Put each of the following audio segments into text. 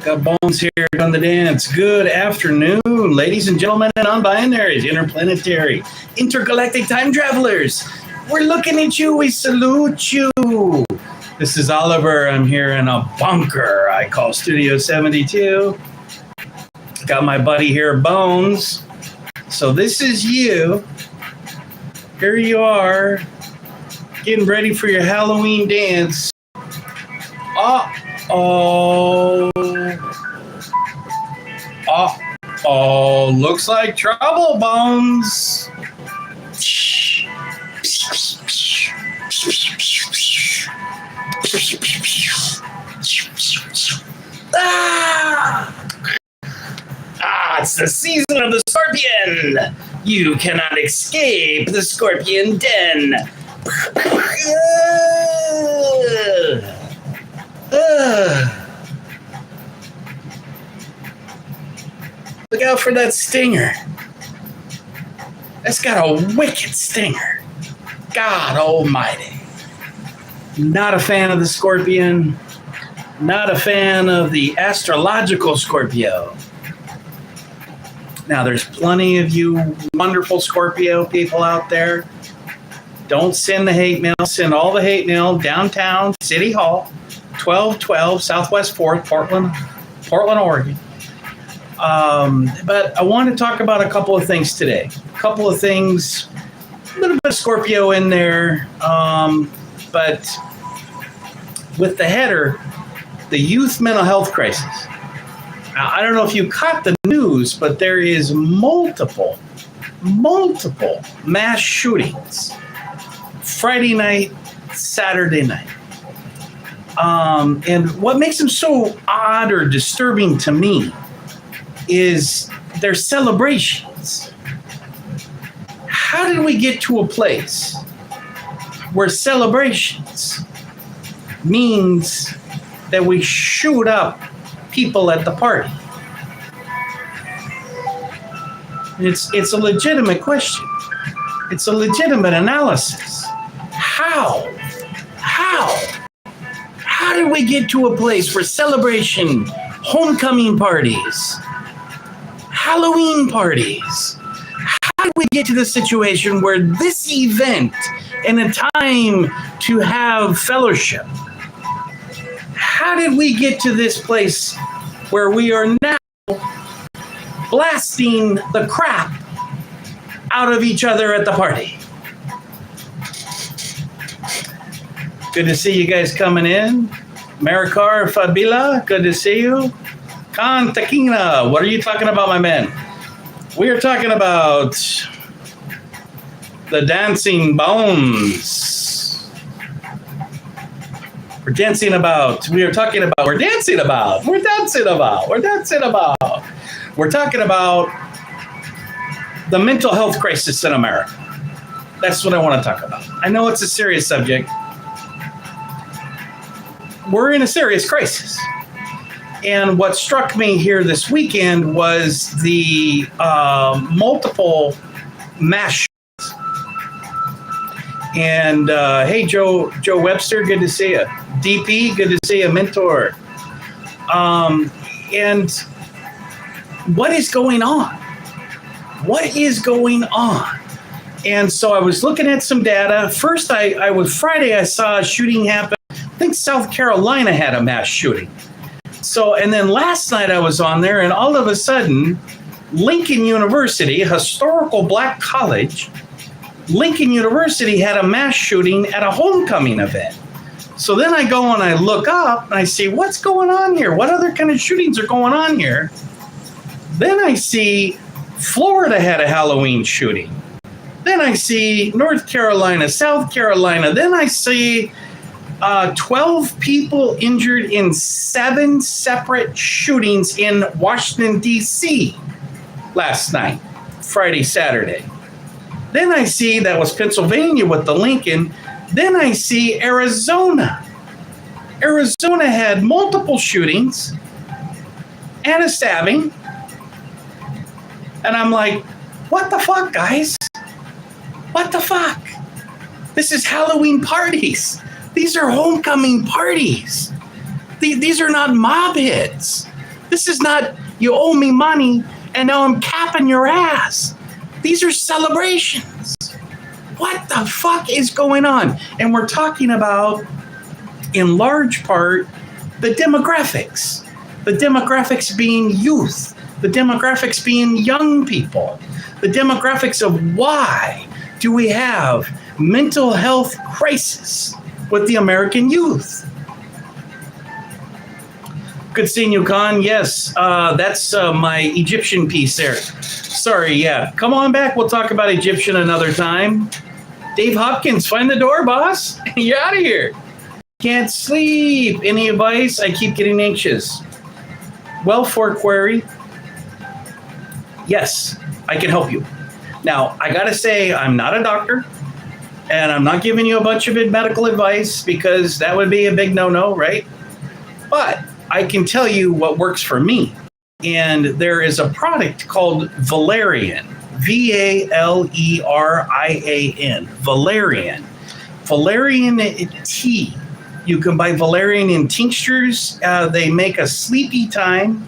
Got Bones here on the dance. Good afternoon, ladies and gentlemen and non-binaries, interplanetary, intergalactic time travelers. We're looking at you. We salute you. This is Oliver. I'm here in a bunker I call Studio 72. Got my buddy here, Bones. So this is you. Here you are, getting ready for your Halloween dance. Uh-oh, looks like trouble, Bones. It's the season of the Scorpion. You cannot escape the Scorpion den. Look out for that stinger. That's got a wicked stinger. God almighty. Not a fan of the Scorpion. Not a fan of the astrological Scorpio. Now, there's plenty of you wonderful Scorpio people out there. Don't send the hate mail. Send all the hate mail downtown City Hall, 1212 Southwest 4th, Portland, Oregon. But I want to talk about a couple of things today. A couple of things, a little bit of Scorpio in there, but with the header, the youth mental health crisis. Now, I don't know if you caught the news, but there is multiple mass shootings. Friday night, Saturday night. And what makes them so odd or disturbing to me is their celebrations. How did we get to a place where celebrations means that we shoot up people at the party? It's a legitimate question. It's a legitimate analysis. How did we get to a place where celebration, homecoming parties, Halloween parties, how did we get to the situation where this event and a time to have fellowship, how did we get to this place where we are now blasting the crap out of each other at the party? Good to see you guys coming in. Maricar Fabila, good to see you. Khan Takina, what are you talking about, my man? We are talking about the dancing bones. We're dancing about the mental health crisis in America. That's what I want to talk about. I know it's a serious subject. We're in a serious crisis. And what struck me here this weekend was the multiple mass shootings. And hey, Joe Webster, good to see you. DP, good to see you. Mentor. And what is going on? What is going on? And so I was looking at some data. First, Friday, I saw a shooting happen. I think South Carolina had a mass shooting. So, and then last night I was on there, and all of a sudden, Lincoln University, a historical black college, Lincoln University had a mass shooting at a homecoming event. So then I go and I look up and I see what's going on here. What other kind of shootings are going on here? Then I see Florida had a Halloween shooting. Then I see North Carolina, South Carolina. Then I see 12 people injured in 7 separate shootings in Washington, D.C. last night, Friday, Saturday. Then I see that was Pennsylvania with the Lincoln. Then I see Arizona. Arizona had multiple shootings and a stabbing. And I'm like, what the fuck, guys? What the fuck? This is Halloween parties. These are homecoming parties. These are not mob hits. This is not, you owe me money and now I'm capping your ass. These are celebrations. What the fuck is going on? And we're talking about, in large part, the demographics. The demographics being youth. The demographics being young people. The demographics of why do we have mental health crisis with the American youth. Good seeing you, Khan. Yes, that's my Egyptian piece there. Sorry, yeah. Come on back. We'll talk about Egyptian another time. Dave Hopkins, find the door, boss. You're out of here. Can't sleep. Any advice? I keep getting anxious. Well, for query, yes, I can help you. Now, I got to say, I'm not a doctor, and I'm not giving you a bunch of medical advice because that would be a big no-no, right? But I can tell you what works for me. And there is a product called Valerian, Valerian, Valerian. Valerian tea. You can buy Valerian in tinctures. They make a sleepy time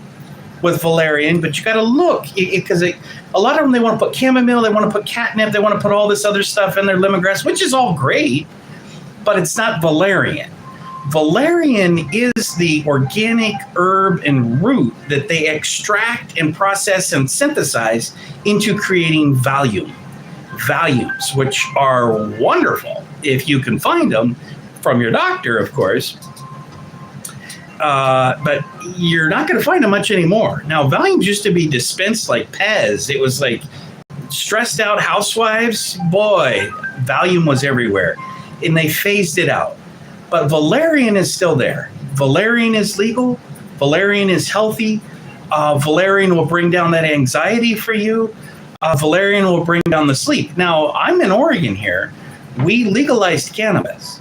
with Valerian, but you got to look because a lot of them, they want to put chamomile, they want to put catnip, they want to put all this other stuff in their lemongrass, which is all great, but it's not Valerian. Valerian is the organic herb and root that they extract and process and synthesize into creating volumes, which are wonderful if you can find them from your doctor, of course. But you're not going to find them much anymore. Now, Valiums used to be dispensed like Pez. It was like stressed out housewives. Boy, Valium was everywhere. And they phased it out. But Valerian is still there. Valerian is legal. Valerian is healthy. Valerian will bring down that anxiety for you. Valerian will bring down the sleep. Now, I'm in Oregon here. We legalized cannabis.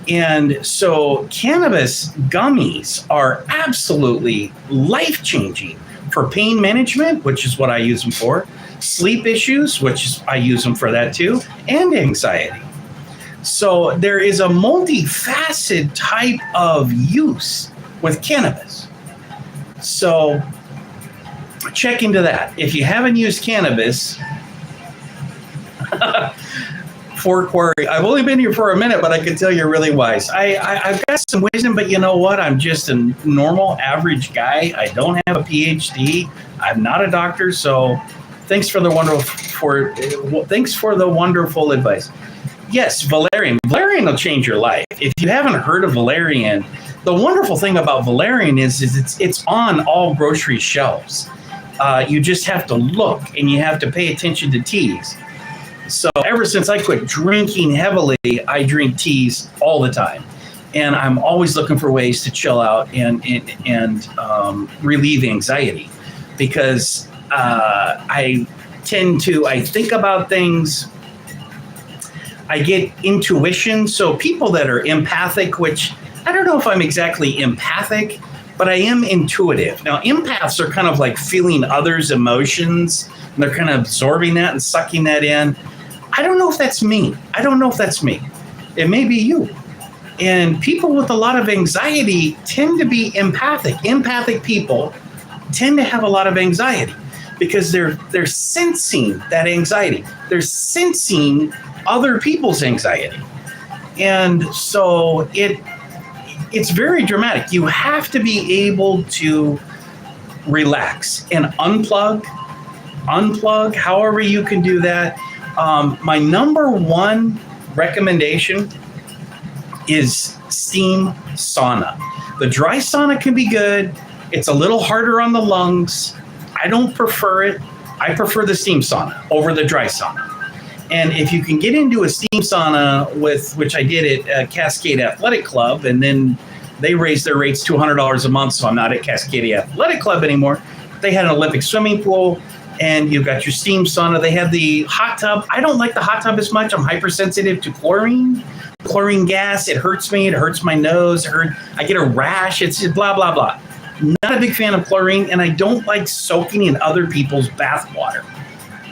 And so cannabis gummies are absolutely life-changing for pain management, which is what I use them for, sleep issues, which I use them for that too, and anxiety. So there is a multifaceted type of use with cannabis. So check into that. If you haven't used cannabis, for query, I've only been here for a minute, but I can tell you're really wise. I've got some wisdom, but you know what? I'm just a normal, average guy. I don't have a PhD. I'm not a doctor, so thanks for the wonderful advice. Yes, Valerian. Valerian will change your life. If you haven't heard of Valerian, the wonderful thing about Valerian is it's on all grocery shelves. You just have to look, and you have to pay attention to teas. So ever since I quit drinking heavily, I drink teas all the time. And I'm always looking for ways to chill out and relieve anxiety. Because I think about things, I get intuition. So people that are empathic, which I don't know if I'm exactly empathic, but I am intuitive. Now, empaths are kind of like feeling others' emotions, and they're kind of absorbing that and sucking that in. I don't know if that's me. It may be you. And people with a lot of anxiety tend to be empathic. Empathic people tend to have a lot of anxiety because they're sensing that anxiety. They're sensing other people's anxiety. And so it's very dramatic. You have to be able to relax and unplug, however you can do that. My number one recommendation is steam sauna. The dry sauna can be good. It's a little harder on the lungs. I don't prefer it. I prefer the steam sauna over the dry sauna. And if you can get into a steam sauna which I did at Cascade Athletic Club, and then they raised their rates $200 a month, so I'm not at Cascade Athletic Club anymore. They had an Olympic swimming pool, and you've got your steam sauna. They have the hot tub. I don't like the hot tub as much. I'm hypersensitive to chlorine gas. It hurts me. It hurts my nose. I get a rash. It's blah, blah, blah. Not a big fan of chlorine, and I don't like soaking in other people's bath water.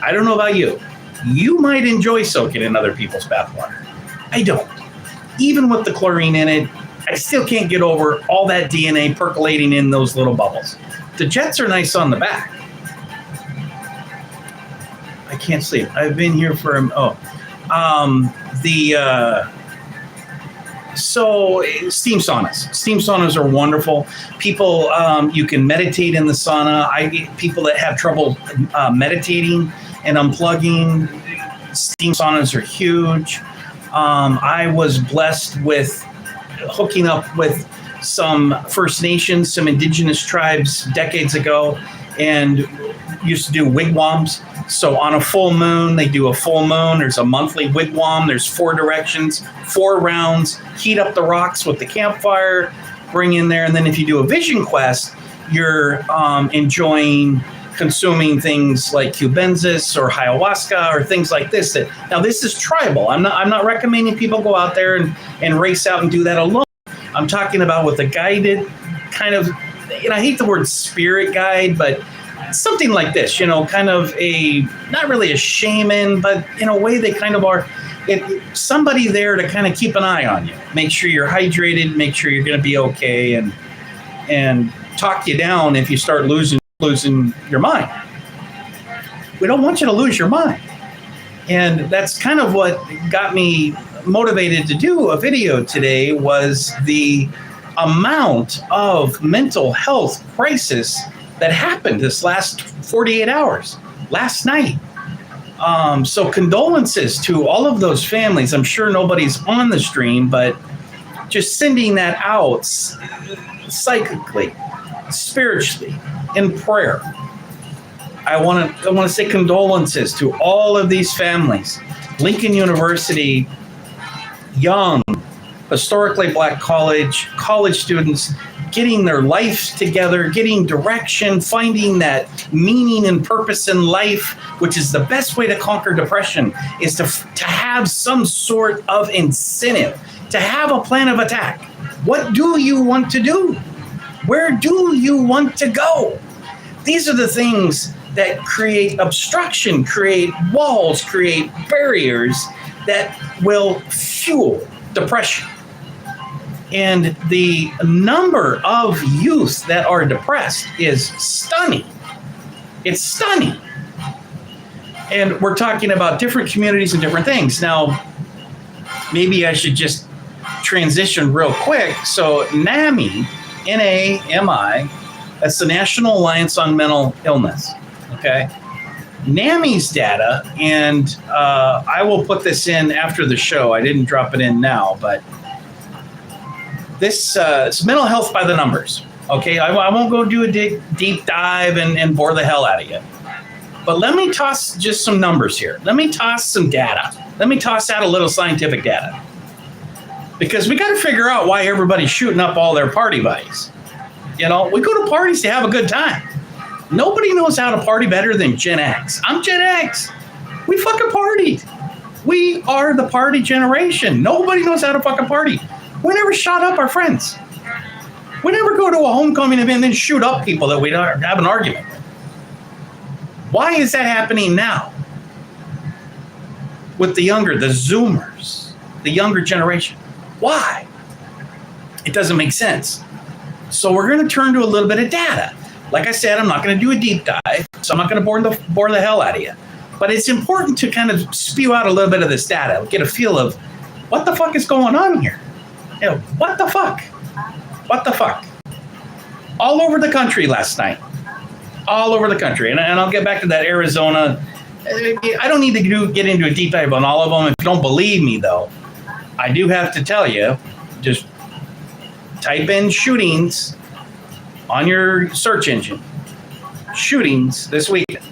I don't know about you. You might enjoy soaking in other people's bath water. I don't. Even with the chlorine in it, I still can't get over all that DNA percolating in those little bubbles. The jets are nice on the back. I can't sleep. I've been here for so steam saunas. Steam saunas are wonderful. People, you can meditate in the sauna. People that have trouble meditating and unplugging, steam saunas are huge. I was blessed with hooking up with some First Nations, some indigenous tribes decades ago, and used to do wigwams. So on a full moon, they do a full moon. There's a monthly wigwam. There's 4 directions, 4 rounds. Heat up the rocks with the campfire, bring in there. And then if you do a vision quest, you're consuming things like cubensis or ayahuasca or things like this. Now, this is tribal. I'm not recommending people go out there and race out and do that alone. I'm talking about with a guided kind of, I hate the word spirit guide, but something like this, kind of not really a shaman, but in a way they kind of are somebody there to kind of keep an eye on you, make sure you're hydrated, make sure you're going to be okay, and talk you down if you start losing your mind. We don't want you to lose your mind. And that's kind of what got me motivated to do a video today, was the amount of mental health crisis that happened this last 48 hours, last night. So condolences to all of those families. I'm sure nobody's on the stream, but just sending that out psychically, spiritually, in prayer. I want to say condolences to all of these families. Lincoln University, young, historically black college students getting their life together, getting direction, finding that meaning and purpose in life, which is the best way to conquer depression, is to have some sort of incentive, to have a plan of attack. What do you want to do? Where do you want to go? These are the things that create obstruction, create walls, create barriers that will fuel depression. And the number of youth that are depressed is stunning. It's stunning. And we're talking about different communities and different things. Now, maybe I should just transition real quick. So NAMI, N-A-M-I, that's the National Alliance on Mental Illness, okay? NAMI's data, and I will put this in after the show. I didn't drop it in now, but this it's mental health by the numbers, okay? I won't go do a deep dive and bore the hell out of you. But let me toss just some numbers here. Let me toss some data. Let me toss out a little scientific data. Because we got to figure out why everybody's shooting up all their party buddies. We go to parties to have a good time. Nobody knows how to party better than Gen X. I'm Gen X. We fucking partied. We are the party generation. Nobody knows how to fucking party. We never shot up our friends. We never go to a homecoming event and then shoot up people that we don't have an argument with. Why is that happening now? With the Zoomers, the younger generation. Why? It doesn't make sense. So we're going to turn to a little bit of data. Like I said, I'm not going to do a deep dive, so I'm not going to bore the hell out of you. But it's important to kind of spew out a little bit of this data, get a feel of what the fuck is going on here. What the fuck? What the fuck? All over the country last night. All over the country. And I'll get back to that Arizona. I don't need to get into a deep dive on all of them. If you don't believe me, though, I do have to tell you, just type in shootings on your search engine. Shootings this weekend.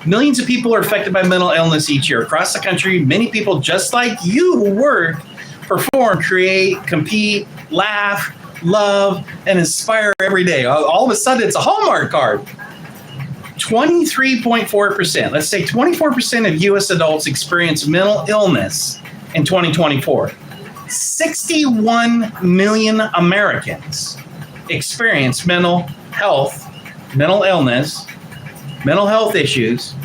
Millions of people are affected by mental illness each year across the country. Many people just like you who work, perform, create, compete, laugh, love, and inspire every day. All of a sudden, it's a Hallmark card. 23.4%. Let's say 24% of U.S. adults experience mental illness in 2024. 61 million Americans experience mental health, mental illness, mental health issues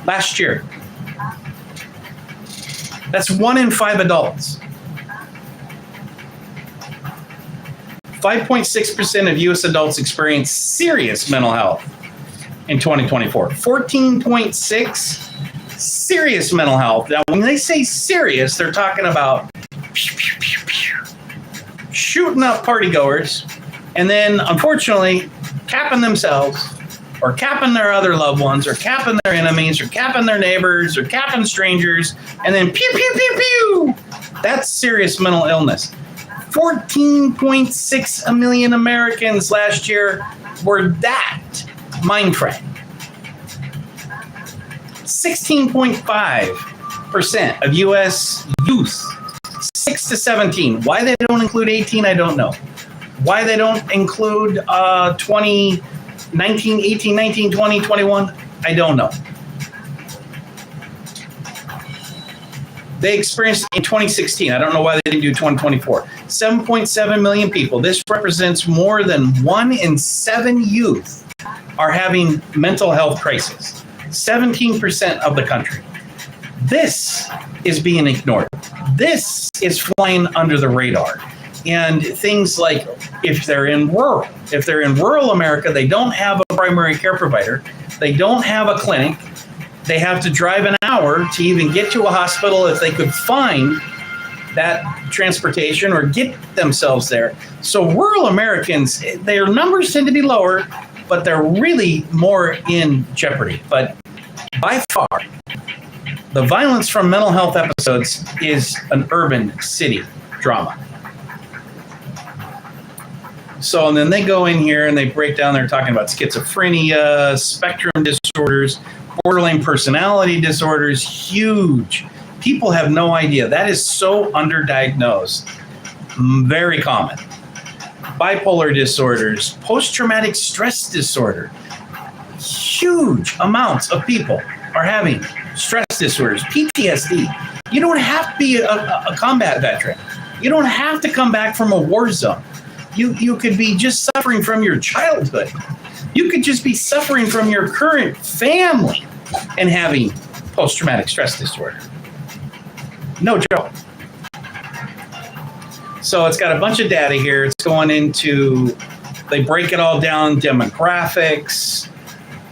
last year. That's 1 in 5 adults. 5.6% of U.S. adults experience serious mental health in 2024. 14.6 serious mental health. Now, when they say serious, they're talking about shooting up partygoers and then, unfortunately, capping themselves or capping their other loved ones or capping their enemies or capping their neighbors or capping strangers and then pew, pew, pew, pew. That's serious mental illness. 14.6 million Americans last year were that mind frame. 16.5% of U.S. youth, 6 to 17. Why they don't include 18, I don't know. Why they don't include 20, 19, 18, 19, 20, 21, I don't know. They experienced in 2016. I don't know why they didn't do 2024. 7.7 million people. This represents more than 1 in 7 youth are having mental health crises. 17% of the country. This is being ignored. This is flying under the radar. And things like if they're in rural America, they don't have a primary care provider. They don't have a clinic. They have to drive an hour to even get to a hospital if they could find that transportation or get themselves there. So rural Americans, their numbers tend to be lower, but they're really more in jeopardy. But by far, the violence from mental health episodes is an urban city drama. So and then they go in here and they break down, they're talking about schizophrenia, spectrum disorders, borderline personality disorders, huge. People have no idea. That is so underdiagnosed. Very common. Bipolar disorders, post-traumatic stress disorder. Huge amounts of people are having stress disorders, PTSD. You don't have to be a combat veteran. You don't have to come back from a war zone. You could be just suffering from your childhood. You could just be suffering from your current family and having post-traumatic stress disorder. No joke. So it's got a bunch of data here. It's going into, they break it all down, demographics,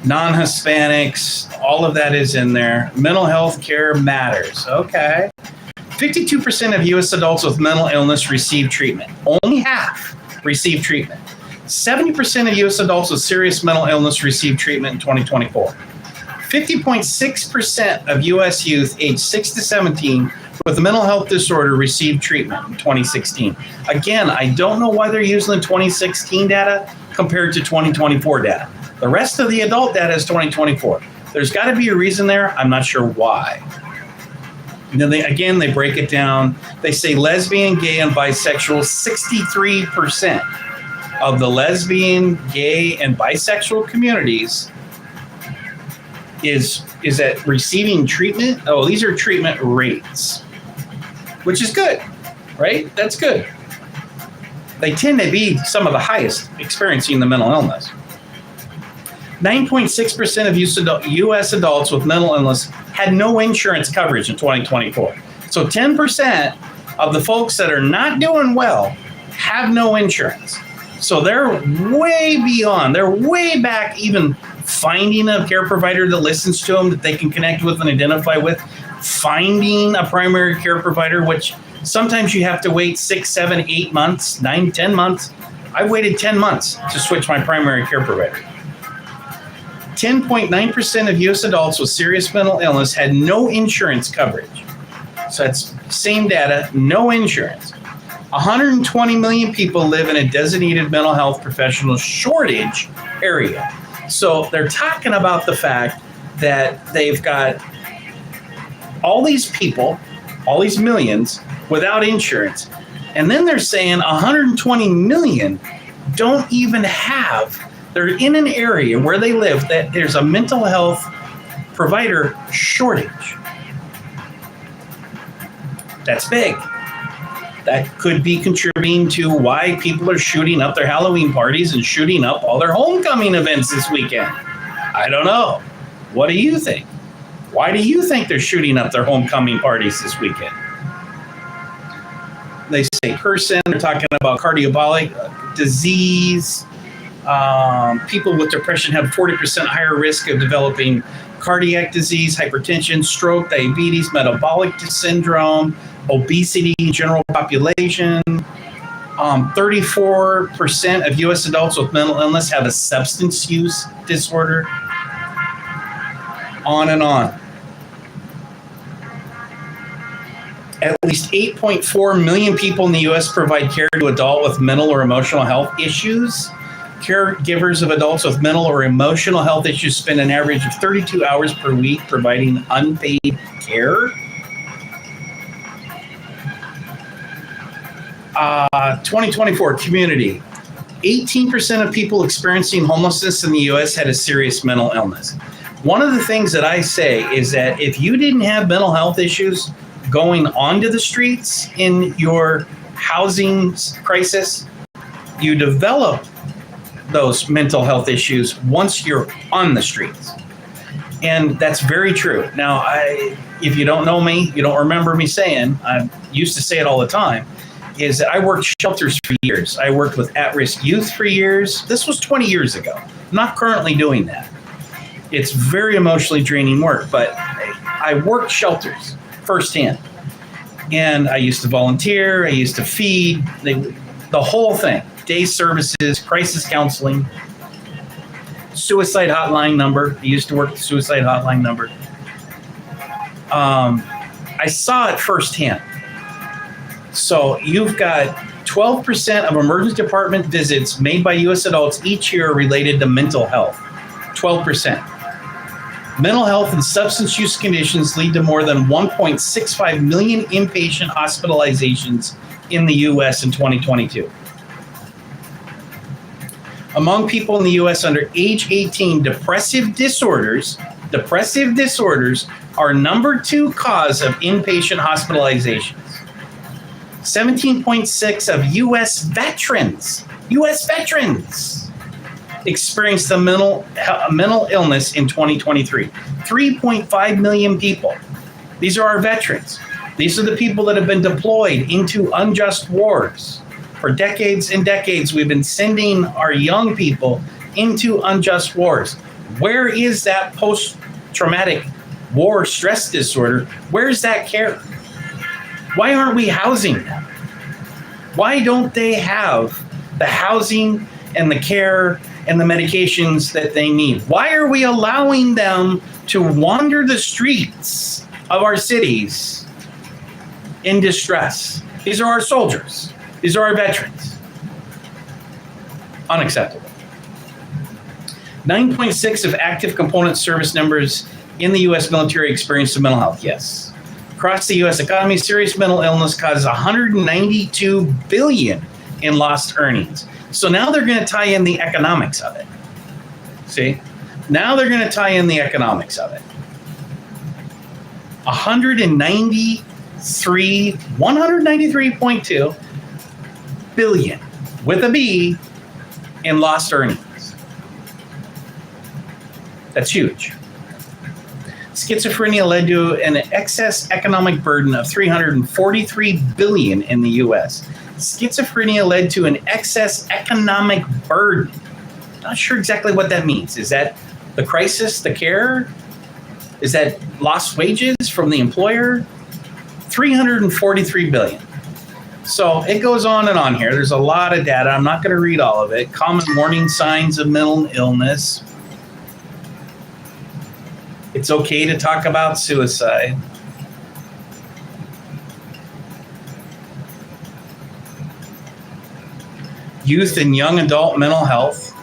non-Hispanics, all of that is in there. Mental health care matters. Okay. 52% of U.S. adults with mental illness receive treatment. Only half receive treatment. 70% of U.S. adults with serious mental illness receive treatment in 2024. 50.6% of U.S. youth aged 6 to 17 with a mental health disorder received treatment in 2016. Again, I don't know why they're using the 2016 data compared to 2024 data. The rest of the adult data is 2024. There's got to be a reason there. I'm not sure why. And then they break it down. They say lesbian, gay, and bisexual, 63% of the lesbian, gay, and bisexual communities is at receiving treatment. Oh, these are treatment rates, which is good, right? That's good. They tend to be some of the highest experiencing the mental illness. 9.6% of U.S. adults with mental illness had no insurance coverage in 2024. So 10% of the folks that are not doing well have no insurance. So they're way beyond, they're way back even finding a care provider that listens to them, that they can connect with and identify with, finding a primary care provider, which sometimes you have to wait 6, 7, 8 months, 9, 10 months. I waited 10 months to switch my primary care provider. 10.9% of U.S. adults with serious mental illness had no insurance coverage. So that's same data, no insurance. 120 million people live in a designated mental health professional shortage area. So they're talking about the fact that they've got all these people, all these millions without insurance. And then they're saying 120 million don't even have, they're in an area where they live that there's a mental health provider shortage. That's big. That could be contributing to why people are shooting up their Halloween parties and shooting up all their homecoming events this weekend. I don't know. What do you think? Why do you think they're shooting up their homecoming parties this weekend? They say person, they're talking about disease. People with depression have 40% higher risk of developing cardiac disease, hypertension, stroke, diabetes, metabolic syndrome, obesity in general population. 34% of U.S. adults with mental illness have a substance use disorder. On and on. At least 8.4 million people in the U.S. provide care to adults with mental or emotional health issues. Caregivers of adults with mental or emotional health issues spend an average of 32 hours per week providing unpaid care. 2024 community. 18% of people experiencing homelessness in the U.S. had a serious mental illness. One of the things that I say is that if you didn't have mental health issues going onto the streets in your housing crisis, you develop those mental health issues once you're on the streets. And that's very true. Now, if you don't know me, you don't remember me saying, I used to say it all the time, is that I worked shelters for years. I worked with at-risk youth for years. This was 20 years ago. I'm not currently doing that. It's very emotionally draining work, but I worked shelters firsthand. And I used to volunteer, I used to feed, the whole thing. Day services, crisis counseling, suicide hotline number. I used to work the suicide hotline number. I saw it firsthand. So you've got 12% of emergency department visits made by U.S. adults each year related to mental health. 12%. Mental health and substance use conditions lead to more than 1.65 million inpatient hospitalizations in the U.S. in 2022. Among people in the U.S. under age 18, depressive disorders are number 2 cause of inpatient hospitalizations. 17.6 of U.S. veterans experienced a mental illness in 2023. 3.5 million people. These are our veterans. These are the people that have been deployed into unjust wars. For decades and decades, we've been sending our young people into unjust wars. Where is that post-traumatic war stress disorder? Where's that care? Why aren't we housing them? Why don't they have the housing and the care and the medications that they need? Why are we allowing them to wander the streets of our cities in distress? These are our soldiers. These are our veterans. Unacceptable. 9.6 of active component service members in the U.S. military experience mental health. Yes. Across the U.S. economy, serious mental illness causes $192 billion in lost earnings. So now they're going to tie in the economics of it. See? Now they're going to tie in the economics of it. 193.2 billion with a B in lost earnings. That's huge. Schizophrenia led to an excess economic burden of $343 billion in the U.S. Schizophrenia led to an excess economic burden. Not sure exactly what that means. Is that the crisis, the care? Is that lost wages from the employer? $343 billion. So it goes on and on here. There's a lot of data. I'm not going to read all of it. Common warning signs of mental illness. It's okay to talk about suicide. Youth and young adult mental health.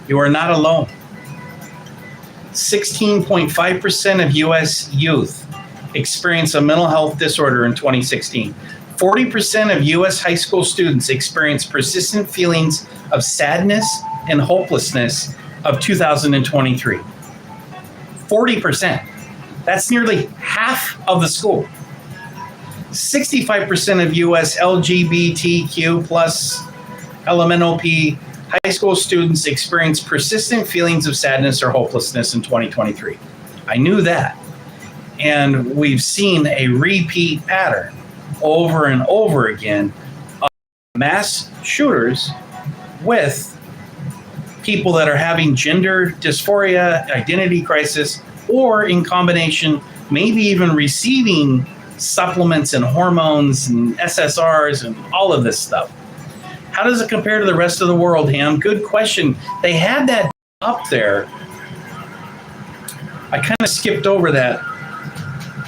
You are not alone. 16.5% of U.S. youth experience a mental health disorder in 2016. 40% of U.S. high school students experience persistent feelings of sadness and hopelessness of 2023. 40%. That's nearly half of the school. 65% of U.S. LGBTQ plus LMNOP high school students experience persistent feelings of sadness or hopelessness in 2023. I knew that. And we've seen a repeat pattern over and over again of mass shooters with people that are having gender dysphoria, identity crisis, or in combination, maybe even receiving supplements and hormones and SSRs and all of this stuff. How does it compare to the rest of the world, Ham? Good question. They had that up there. I kind of skipped over that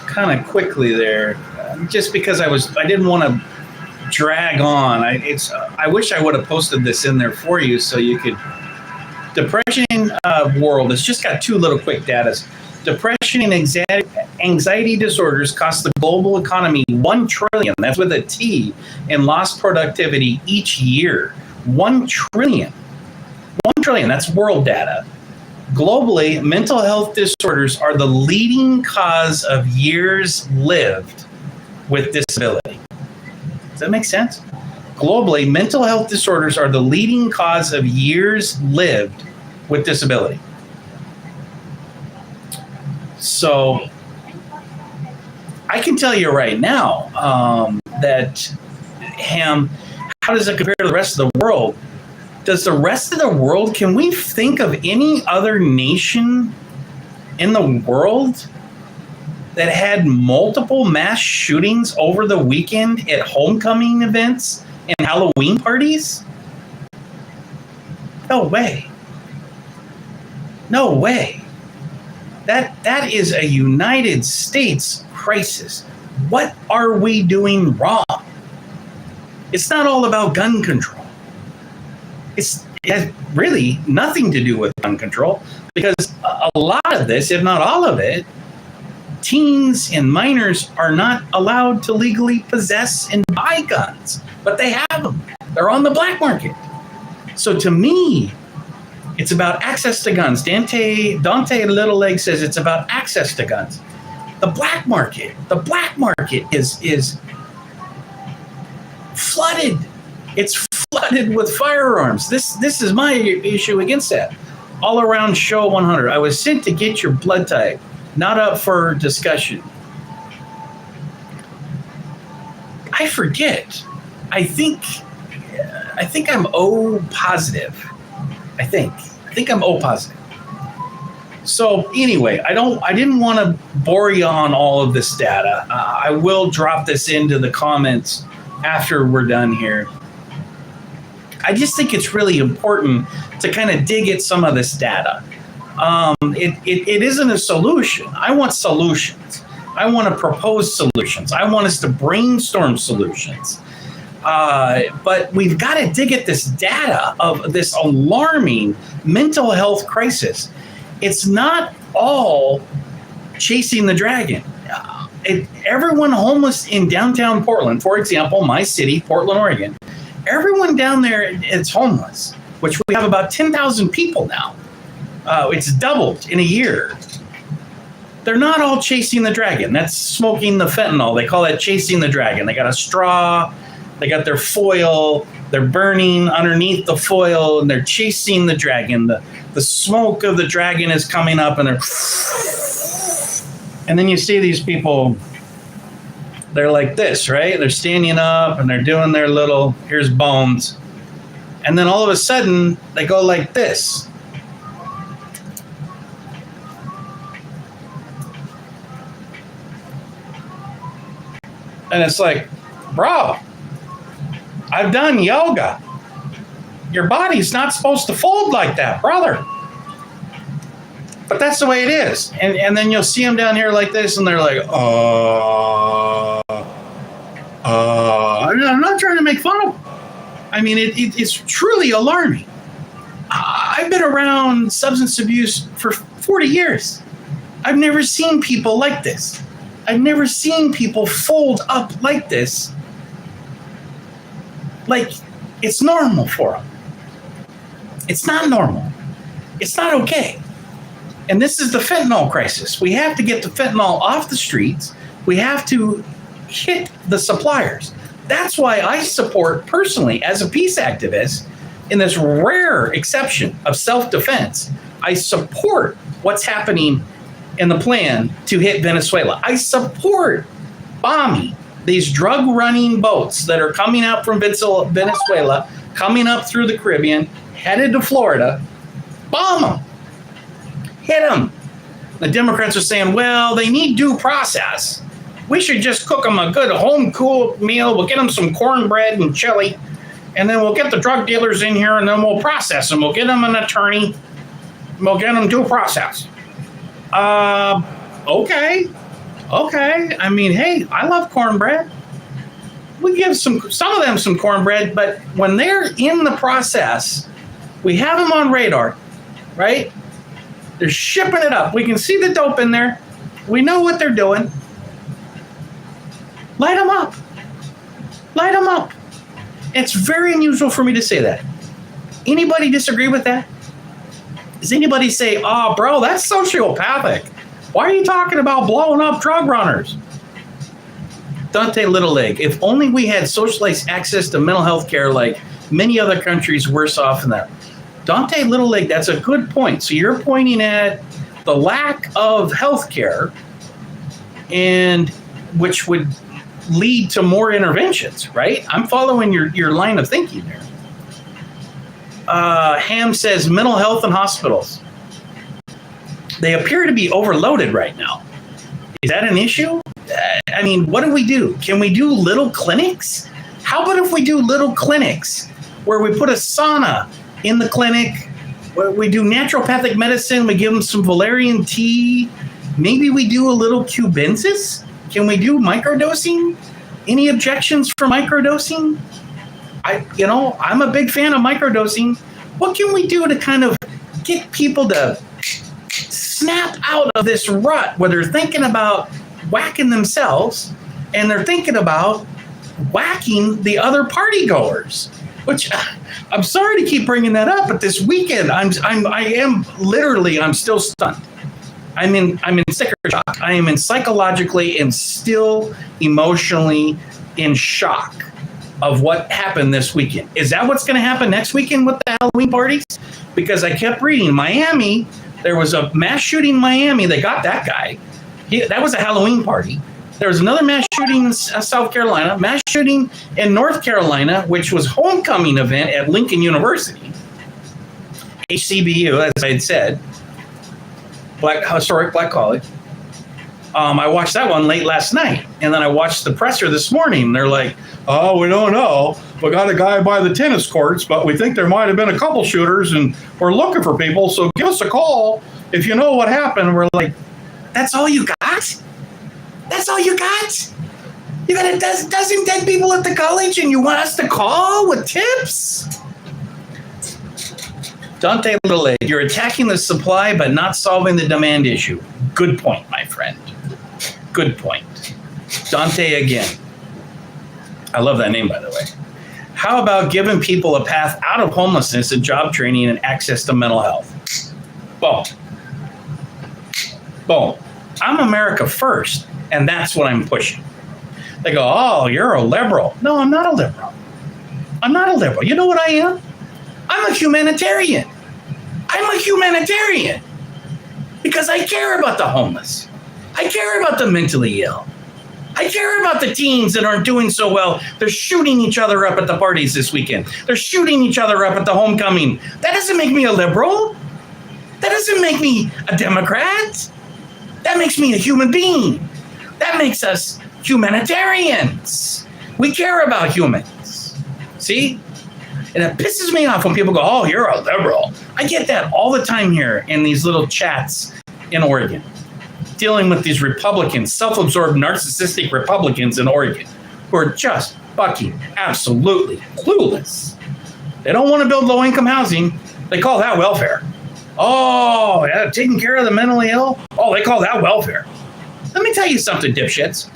kind of quickly there, just because I didn't want to drag on. I wish I would have posted this in there for you so you could. Depression world. It's just got two little quick datas. Depression and anxiety disorders cost the global economy $1 trillion. That's with a T in lost productivity each year. $1 trillion. $1 trillion. That's world data. Globally, mental health disorders are the leading cause of years lived with disability. Does that make sense? Globally, mental health disorders are the leading cause of years lived with disability. So I can tell you right now that, Ham, how does it compare to the rest of the world? Does the rest of the world, can we think of any other nation in the world that had multiple mass shootings over the weekend at homecoming events and Halloween parties? No way. No way. That is a United States crisis. What are we doing wrong? It's not all about gun control. It has really nothing to do with gun control, because a lot of this, if not all of it, teens and minors are not allowed to legally possess and buy guns, but they have them. They're on the black market. So to me, it's about access to guns. Dante Little Leg says it's about access to guns. The black market is flooded. It's flooded with firearms. This is my issue against that. All around show 100. I was sent to get your blood type. Not up for discussion. I forget. I think I'm O positive. I think I'm O positive. So anyway, I didn't want to bore you on all of this data. I will drop this into the comments after we're done here. I just think it's really important to kind of dig at some of this data. It isn't a solution. I want solutions. I want to propose solutions. I want us to brainstorm solutions. But we've got to dig at this data of this alarming mental health crisis. It's not all chasing the dragon. Everyone homeless in downtown Portland, for example, my city, Portland, Oregon, everyone down there is homeless, which we have about 10,000 people now. It's doubled in a year. They're not all chasing the dragon. That's smoking the fentanyl. They call that chasing the dragon. They got a straw. They got their foil. They're burning underneath the foil, and they're chasing the dragon. The smoke of the dragon is coming up, and then you see these people. They're like this, right? They're standing up, and they're doing their little, here's bones. And then all of a sudden, they go like this. And it's like, bro, I've done yoga. Your body's not supposed to fold like that, brother. But that's the way it is. And then you'll see them down here like this, and they're like, I'm not trying to make fun of them. I mean, it's truly alarming. I've been around substance abuse for 40 years. I've never seen people like this. I've never seen people fold up like this. Like, it's normal for them. It's not normal. It's not okay. And this is the fentanyl crisis. We have to get the fentanyl off the streets. We have to hit the suppliers. That's why I support personally, as a peace activist, in this rare exception of self-defense, I support what's happening in the plan to hit Venezuela. I support bombing these drug-running boats that are coming out from Venezuela, coming up through the Caribbean, headed to Florida. Bomb them. Hit them. The Democrats are saying, well, they need due process. We should just cook them a good home-cooked meal. We'll get them some cornbread and chili, and then we'll get the drug dealers in here, and then we'll process them. We'll get them an attorney. We'll get them due process. Okay. I mean, hey, I love cornbread. We give some of them some cornbread, but when they're in the process, we have them on radar, right? They're shipping it up. We can see the dope in there. We know what they're doing. Light them up. Light them up. It's very unusual for me to say that. Anybody disagree with that? Does anybody say, oh, bro, that's sociopathic? Why are you talking about blowing up drug runners? Dante Littleleg, if only we had socialized access to mental health care like many other countries worse off than that. Dante Littleleg, that's a good point. So you're pointing at the lack of health care, and which would lead to more interventions, right? I'm following your line of thinking there. Ham says mental health and hospitals. They appear to be overloaded right now. Is that an issue? I mean, what do we do? Can we do little clinics? How about if we do little clinics where we put a sauna in the clinic, where we do naturopathic medicine, we give them some valerian tea, maybe we do a little cubensis? Can we do microdosing? Any objections for microdosing? I'm a big fan of microdosing. What can we do to kind of get people to snap out of this rut where they're thinking about whacking themselves and they're thinking about whacking the other party goers? Which I'm sorry to keep bringing that up, but this weekend I'm still stunned. I'm in sticker shock. I am in psychologically and still emotionally in shock of what happened this weekend. Is that what's going to happen next weekend with the Halloween parties? Because I kept reading Miami. There was a mass shooting in Miami. They got that guy. That was a Halloween party. There was another mass shooting in South Carolina, mass shooting in North Carolina, which was homecoming event at Lincoln University, HCBU, as I had said, historic black college. I watched that one late last night, and then I watched the presser this morning. They're like, oh, we don't know. We got a guy by the tennis courts, but we think there might have been a couple shooters, and we're looking for people, so give us a call if you know what happened. We're like, that's all you got? That's all you got? You got a dozen dead people at the college, and you want us to call with tips? Dante Littleleg, you're attacking the supply but not solving the demand issue. Good point, my friend. Good point. Dante again. I love that name, by the way. How about giving people a path out of homelessness and job training and access to mental health? Boom. Boom. I'm America first, and that's what I'm pushing. They go, oh, you're a liberal. No, I'm not a liberal. I'm not a liberal. You know what I am? I'm a humanitarian. I'm a humanitarian because I care about the homeless. I care about the mentally ill. I care about the teens that aren't doing so well. They're shooting each other up at the parties this weekend. They're shooting each other up at the homecoming. That doesn't make me a liberal. That doesn't make me a Democrat. That makes me a human being. That makes us humanitarians. We care about humans. See? And it pisses me off when people go, oh, you're a liberal. I get that all the time here in these little chats in Oregon, dealing with these Republicans, self-absorbed, narcissistic Republicans in Oregon who are just fucking absolutely clueless. They don't want to build low-income housing. They call that welfare. Oh, yeah, taking care of the mentally ill? Oh, they call that welfare. Let me tell you something, dipshits.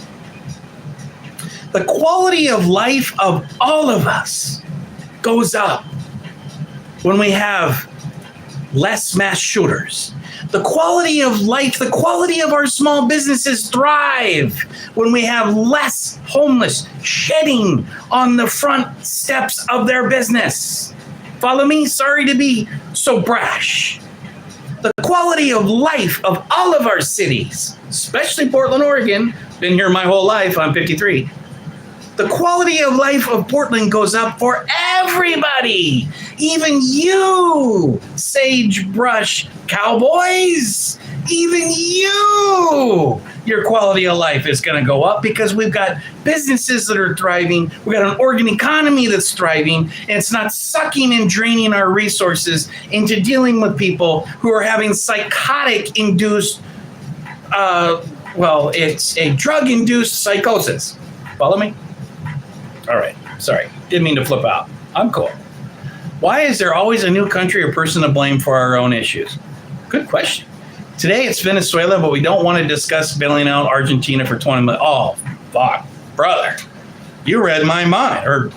The quality of life of all of us goes up when we have less mass shooters. The quality of life, the quality of our small businesses thrive when we have less homeless shedding on the front steps of their business. Follow me? Sorry to be so brash. The quality of life of all of our cities, especially Portland, Oregon, been here my whole life, I'm 53. The quality of life of Portland goes up for everybody, even you, sagebrush cowboys, even you. Your quality of life is going to go up because we've got businesses that are thriving. We've got an organ economy that's thriving, and it's not sucking and draining our resources into dealing with people who are having psychotic-induced, it's a drug-induced psychosis. Follow me? All right. Sorry. Didn't mean to flip out. I'm cool. Why is there always a new country or person to blame for our own issues? Good question. Today it's Venezuela, but we don't want to discuss bailing out Argentina for 20 million. Oh, fuck, brother. You read my mind. Or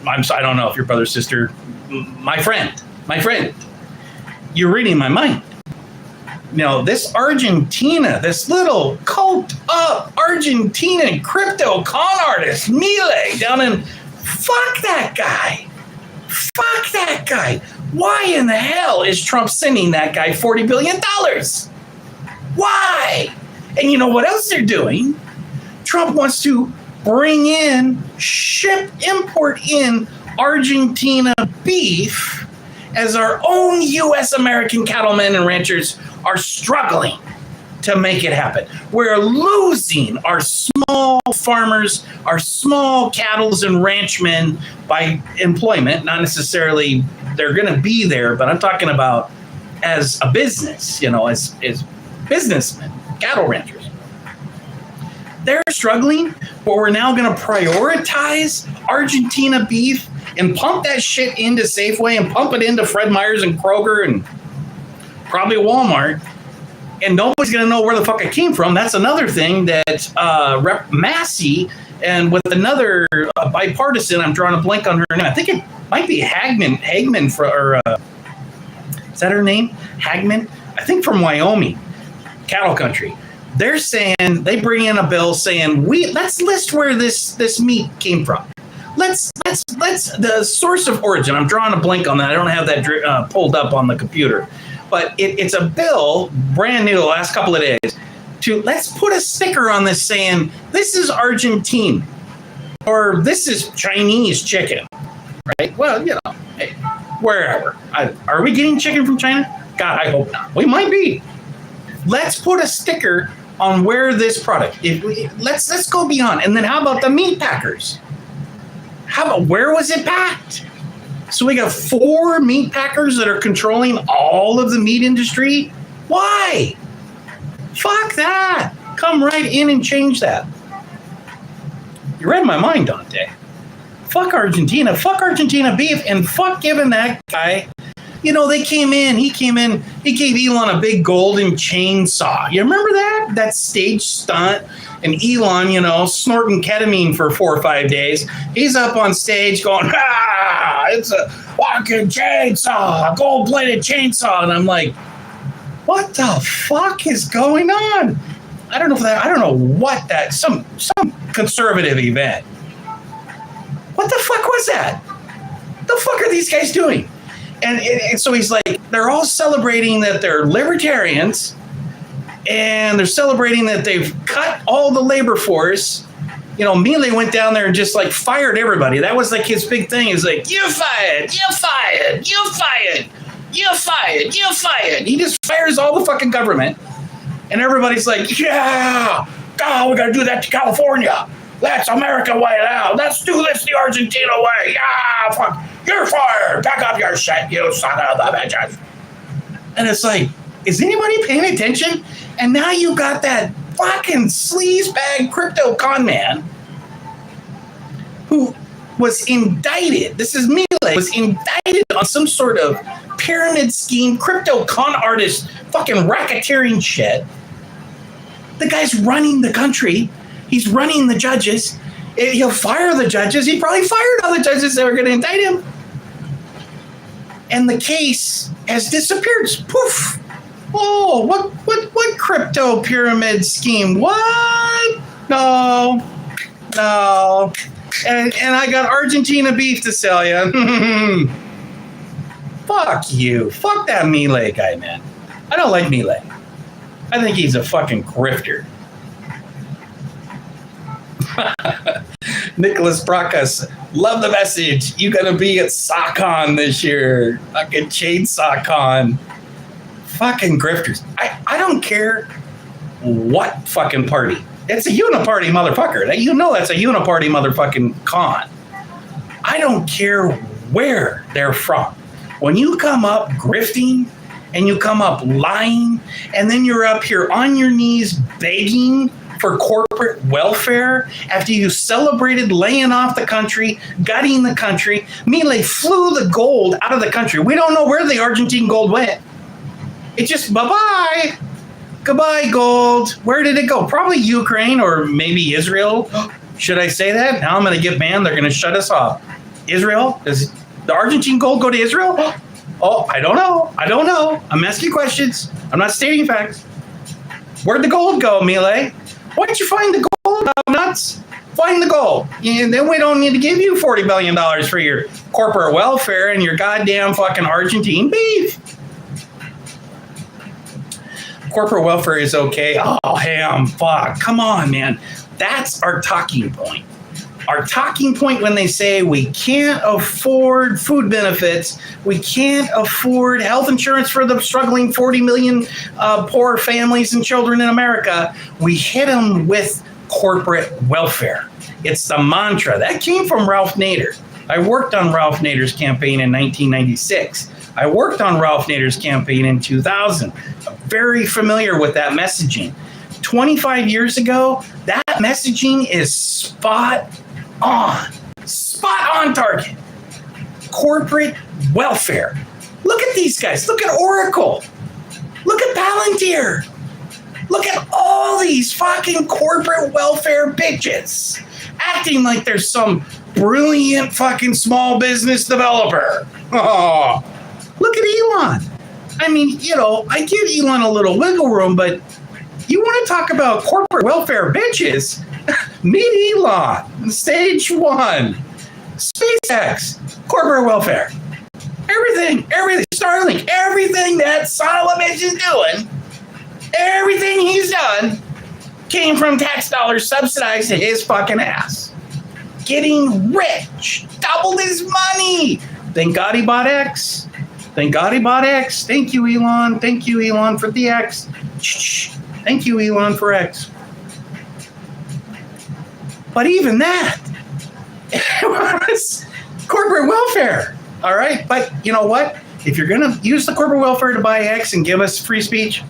I don't know if your brother, sister, my friend. You're reading my mind. Now, this Argentina, this little cult up Argentinian crypto con artist, Milei, down in, fuck that guy. Fuck that guy. Why in the hell is Trump sending that guy $40 billion? Why? And you know what else they're doing? Trump wants to import in Argentina beef as our own U.S. American cattlemen and ranchers are struggling to make it happen. We're losing our small farmers, our small cattle and ranchmen by employment. Not necessarily they're going to be there, but I'm talking about as a business, as businessmen, cattle ranchers. They're struggling, but we're now going to prioritize Argentina beef and pump that shit into Safeway and pump it into Fred Meyer's and Kroger and probably Walmart. And nobody's going to know where the fuck it came from. That's another thing that Rep. Massey and with another bipartisan, I'm drawing a blank on her name. I think it might be Hagman, is that her name? Hagman? I think from Wyoming, cattle country. They're saying, they bring in a bill saying, let's list where this meat came from. Let's the source of origin. I'm drawing a blank on that. I don't have that pulled up on the computer. But it's a bill, brand new, the last couple of days, let's put a sticker on this saying, this is Argentine, or this is Chinese chicken, right? Well, hey, wherever. Are we getting chicken from China? God, I hope not. We might be. Let's put a sticker on where this product, let's go beyond. And then how about the meat packers? Where was it packed? So we got 4 meat packers that are controlling all of the meat industry. Why? Fuck that. Come right in and change that. You read my mind, Dante. Fuck Argentina. Fuck Argentina beef. And fuck giving that guy. He came in, he gave Elon a big golden chainsaw. You remember that? That stage stunt? And Elon, snorting ketamine for 4 or 5 days. He's up on stage going, it's a walking chainsaw, a gold-plated chainsaw. And I'm like, what the fuck is going on? I don't know what that, some conservative event. What the fuck was that? The fuck are these guys doing? And so he's like, they're all celebrating that they're libertarians, and they're celebrating that they've cut all the labor force. Milei went down there and just fired everybody. That was his big thing. He's like, you're fired, you're fired, you're fired, you're fired, you're fired. He just fires all the fucking government. And everybody's like, yeah, God, we got to do that to California. That's America way out. Let's do this the Argentina way. Yeah, fuck. You're fired. Pack up your shit, you son of a bitches. And it's like, is anybody paying attention? And now you got that fucking sleazebag crypto con man who was indicted. This is Milei. Was indicted on some sort of pyramid scheme, crypto con artist, fucking racketeering shit. The guy's running the country. He's running the judges. He'll fire the judges. He probably fired all the judges that were going to indict him. And the case has disappeared. Poof. Oh, what crypto pyramid scheme? What? No. And I got Argentina beef to sell you. Fuck you. Fuck that Milei guy, man. I don't like Milei. I think he's a fucking grifter. Nicholas Brackus, love the message. You gotta be at SockCon this year. Fucking Chainsaw Con. Fucking grifters. I don't care what fucking party. It's a uniparty motherfucker. You know that's a uniparty motherfucking con. I don't care where they're from. When you come up grifting and you come up lying and then you're up here on your knees begging for corporate welfare after you celebrated laying off the country, gutting the country, Milei flew the gold out of the country. We don't know where the Argentine gold went. It just bye-bye. Goodbye, gold. Where did it go? Probably Ukraine or maybe Israel. Should I say that? Now I'm going to get banned. They're going to shut us off. Israel? Does the Argentine gold go to Israel? Oh, I don't know. I don't know. I'm asking questions. I'm not stating facts. Where'd the gold go, Milei? Why didn't you find the gold, nuts? Find the gold. And then we don't need to give you $40 billion for your corporate welfare and your goddamn fucking Argentine beef. Corporate welfare is okay. Oh, ham, fuck. Come on, man. That's our talking point. Our talking point when they say we can't afford food benefits, we can't afford health insurance for the struggling 40 million poor families and children in America, we hit them with corporate welfare. It's the mantra. That came from Ralph Nader. I worked on Ralph Nader's campaign in 1996. I worked on Ralph Nader's campaign in 2000. I'm very familiar with that messaging. 25 years ago, that messaging is spot on target. Corporate welfare. Look at these guys. Look at Oracle. Look at Palantir. Look at all these fucking corporate welfare bitches acting like there's some brilliant fucking small business developer. Oh. Look at Elon. I mean, you know, I give Elon a little wiggle room, but you want to talk about corporate welfare bitches? Meet Elon. Stage one. SpaceX. Corporate welfare. Everything. Starlink. Everything that son of a bitch is doing, everything he's done came from tax dollars subsidized to his fucking ass. Getting rich. Doubled his money. Thank God he bought X. Thank God he bought X. Thank you, Elon. Thank you, Elon, for the X. Thank you, Elon, for X. But even that was corporate welfare. All right. But you know what? If you're going to use the corporate welfare to buy X and give us free speech,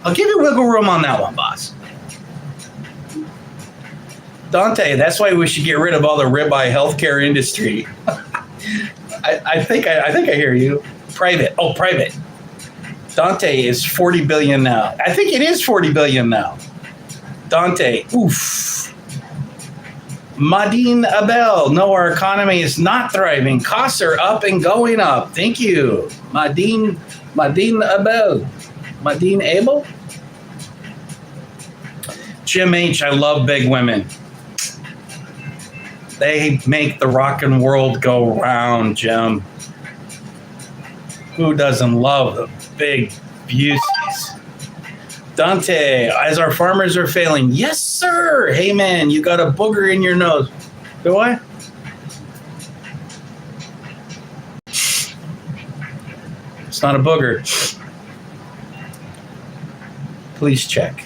I'll give you wiggle room on that one, boss. Dante, that's why we should get rid of all the ribeye healthcare industry. I think I hear you. Private. Dante is 40 billion now. I think it is 40 billion now. Dante, oof. Madine Abel, no, our economy is not thriving. Costs are up and going up. Thank you. Madine Abel. Madine Abel? Jim H, I love big women. They make the rockin' world go round, Jim. Who doesn't love the big beauties? Dante, as our farmers are failing. Yes, sir. Hey, man, you got a booger in your nose. Do I? It's not a booger. Please check.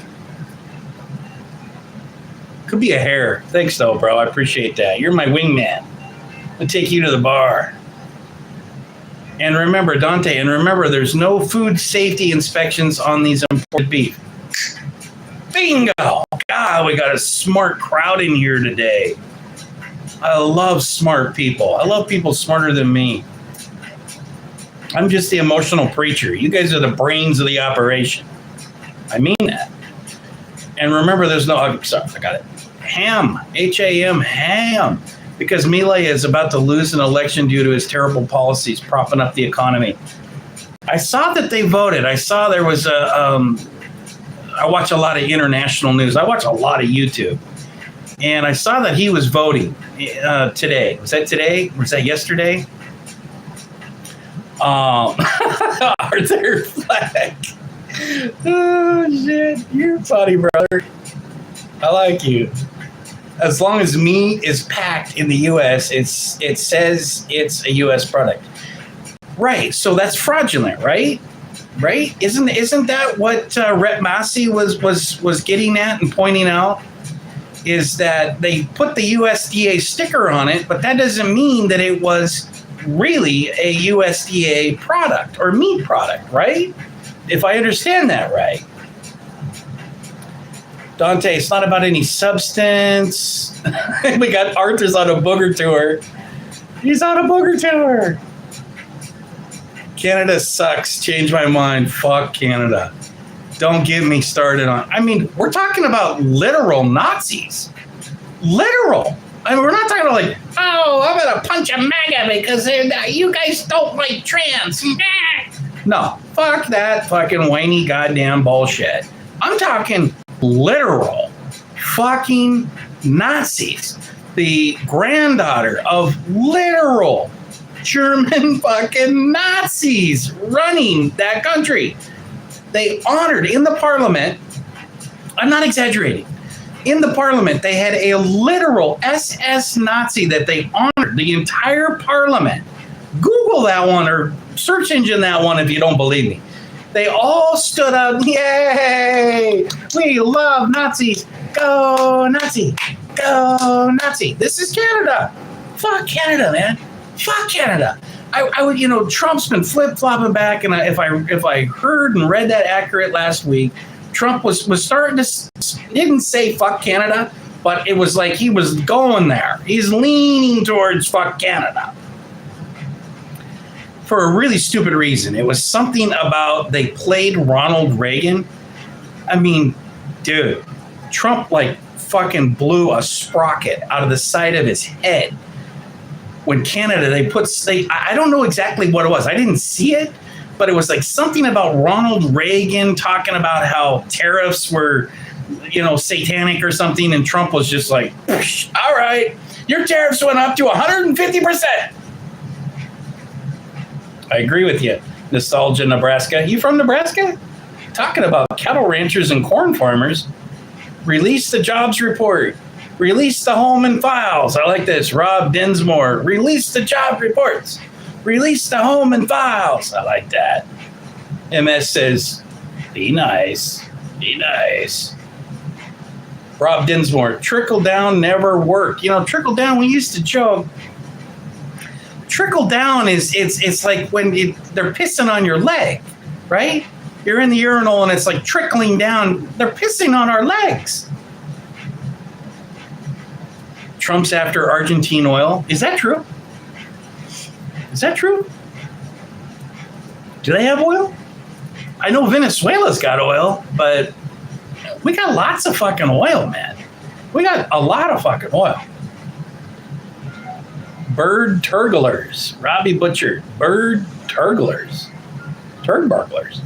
Could be a hair. Thanks, though, bro. I appreciate that. You're my wingman. I'll take you to the bar. And remember, Dante, there's no food safety inspections on these imported beef. Bingo! God, we got a smart crowd in here today. I love smart people. I love people smarter than me. I'm just the emotional preacher. You guys are the brains of the operation. I mean that. And remember, there's no... Oh, sorry, I got it. Ham. H-A-M. Ham. Because Milei is about to lose an election due to his terrible policies propping up the economy. I saw that they voted. I saw there was I watch a lot of international news. I watch a lot of YouTube. And I saw that he was voting today. Was that today? Was that yesterday? Arthur Fleck. Oh, shit. You're funny, brother. I like you. As long as meat is packed in the U.S., it says it's a U.S. product. Right. So that's fraudulent, right? Right? Isn't that what Rep Massey was getting at and pointing out? Is that they put the USDA sticker on it, but that doesn't mean that it was really a USDA product or meat product, right? If I understand that right. Dante, it's not about any substance. We got Arthur's on a booger tour. He's on a booger tour. Canada sucks. Change my mind. Fuck Canada. Don't get me started on. I mean, we're talking about literal Nazis. Literal. I mean, we're not talking about like, oh, I'm gonna punch a MAGA because you guys don't like trans. No, fuck that fucking whiny goddamn bullshit. I'm talking literal fucking Nazis. The granddaughter of literal German fucking Nazis running that country. They honored in the parliament, I'm not exaggerating, in the parliament, they had a literal SS Nazi that they honored, the entire parliament. Google that one or search engine that one if you don't believe me. They all stood up, yay, we love Nazis, go Nazi, go Nazi. This is Canada. Fuck Canada, man. Fuck Canada. I would, Trump's been flip-flopping back, and if I heard and read that accurate last week, Trump was starting to, didn't say fuck Canada, but it was like he was going there. He's leaning towards fuck Canada. For a really stupid reason. It was something about they played Ronald Reagan. I mean, dude, Trump like fucking blew a sprocket out of the side of his head. When Canada, I don't know exactly what it was. I didn't see it, but it was like something about Ronald Reagan talking about how tariffs were, satanic or something. And Trump was just like, all right, your tariffs went up to 150%. I agree with you. Nostalgia, Nebraska. You from Nebraska? Talking about cattle ranchers and corn farmers. Release the jobs report. Release the home and files. I like this. Rob Dinsmore. Release the job reports. Release the home and files. I like that. MS says, be nice. Be nice. Rob Dinsmore. Trickle down never worked. Trickle down, we used to joke. Trickle down it's like when they're pissing on your leg, right? You're in the urinal and it's like trickling down. They're pissing on our legs. Trump's after Argentine oil. Is that true? Is that true? Do they have oil? I know Venezuela's got oil, but we got lots of fucking oil, man. We got a lot of fucking oil. Bird turglers. Robbie Butcher. Bird turglers. Turd barklers.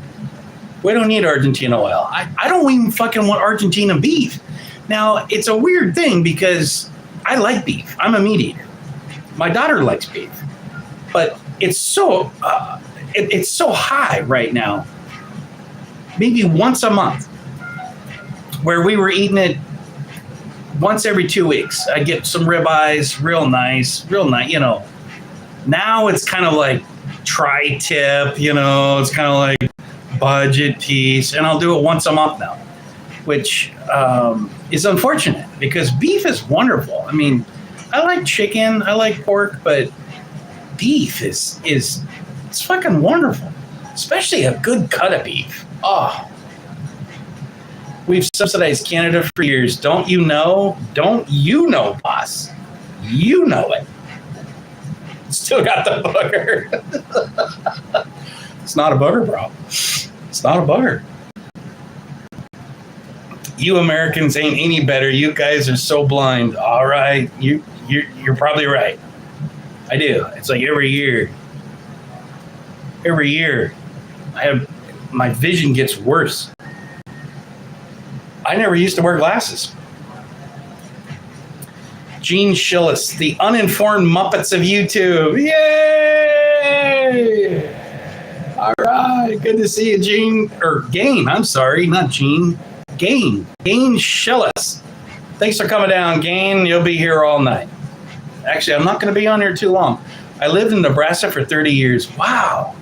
We don't need Argentina oil. I don't even fucking want Argentina beef. Now, it's a weird thing because I like beef. I'm a meat eater. My daughter likes beef. But it's so it's so high right now. Maybe once a month. Where we were eating it once every 2 weeks. I get some ribeyes, real nice. Now it's kind of like tri-tip, it's kind of like budget piece, and I'll do it once a month now, which is unfortunate because beef is wonderful. I mean, I like chicken, I like pork, but beef is it's fucking wonderful, especially a good cut of beef. Oh. We've subsidized Canada for years. Don't you know? Don't you know, boss? You know it. Still got the booger. It's not a booger, bro. It's not a booger. You Americans ain't any better. You guys are so blind. All right, you're probably right. I do. It's like every year. Every year, my vision gets worse. I never used to wear glasses. Gene Schillis, the uninformed Muppets of YouTube. Yay! All right, good to see you, Gene. Or Gain, I'm sorry, not Gene. Gain Schillis. Thanks for coming down, Gain. You'll be here all night. Actually, I'm not going to be on here too long. I lived in Nebraska for 30 years. Wow.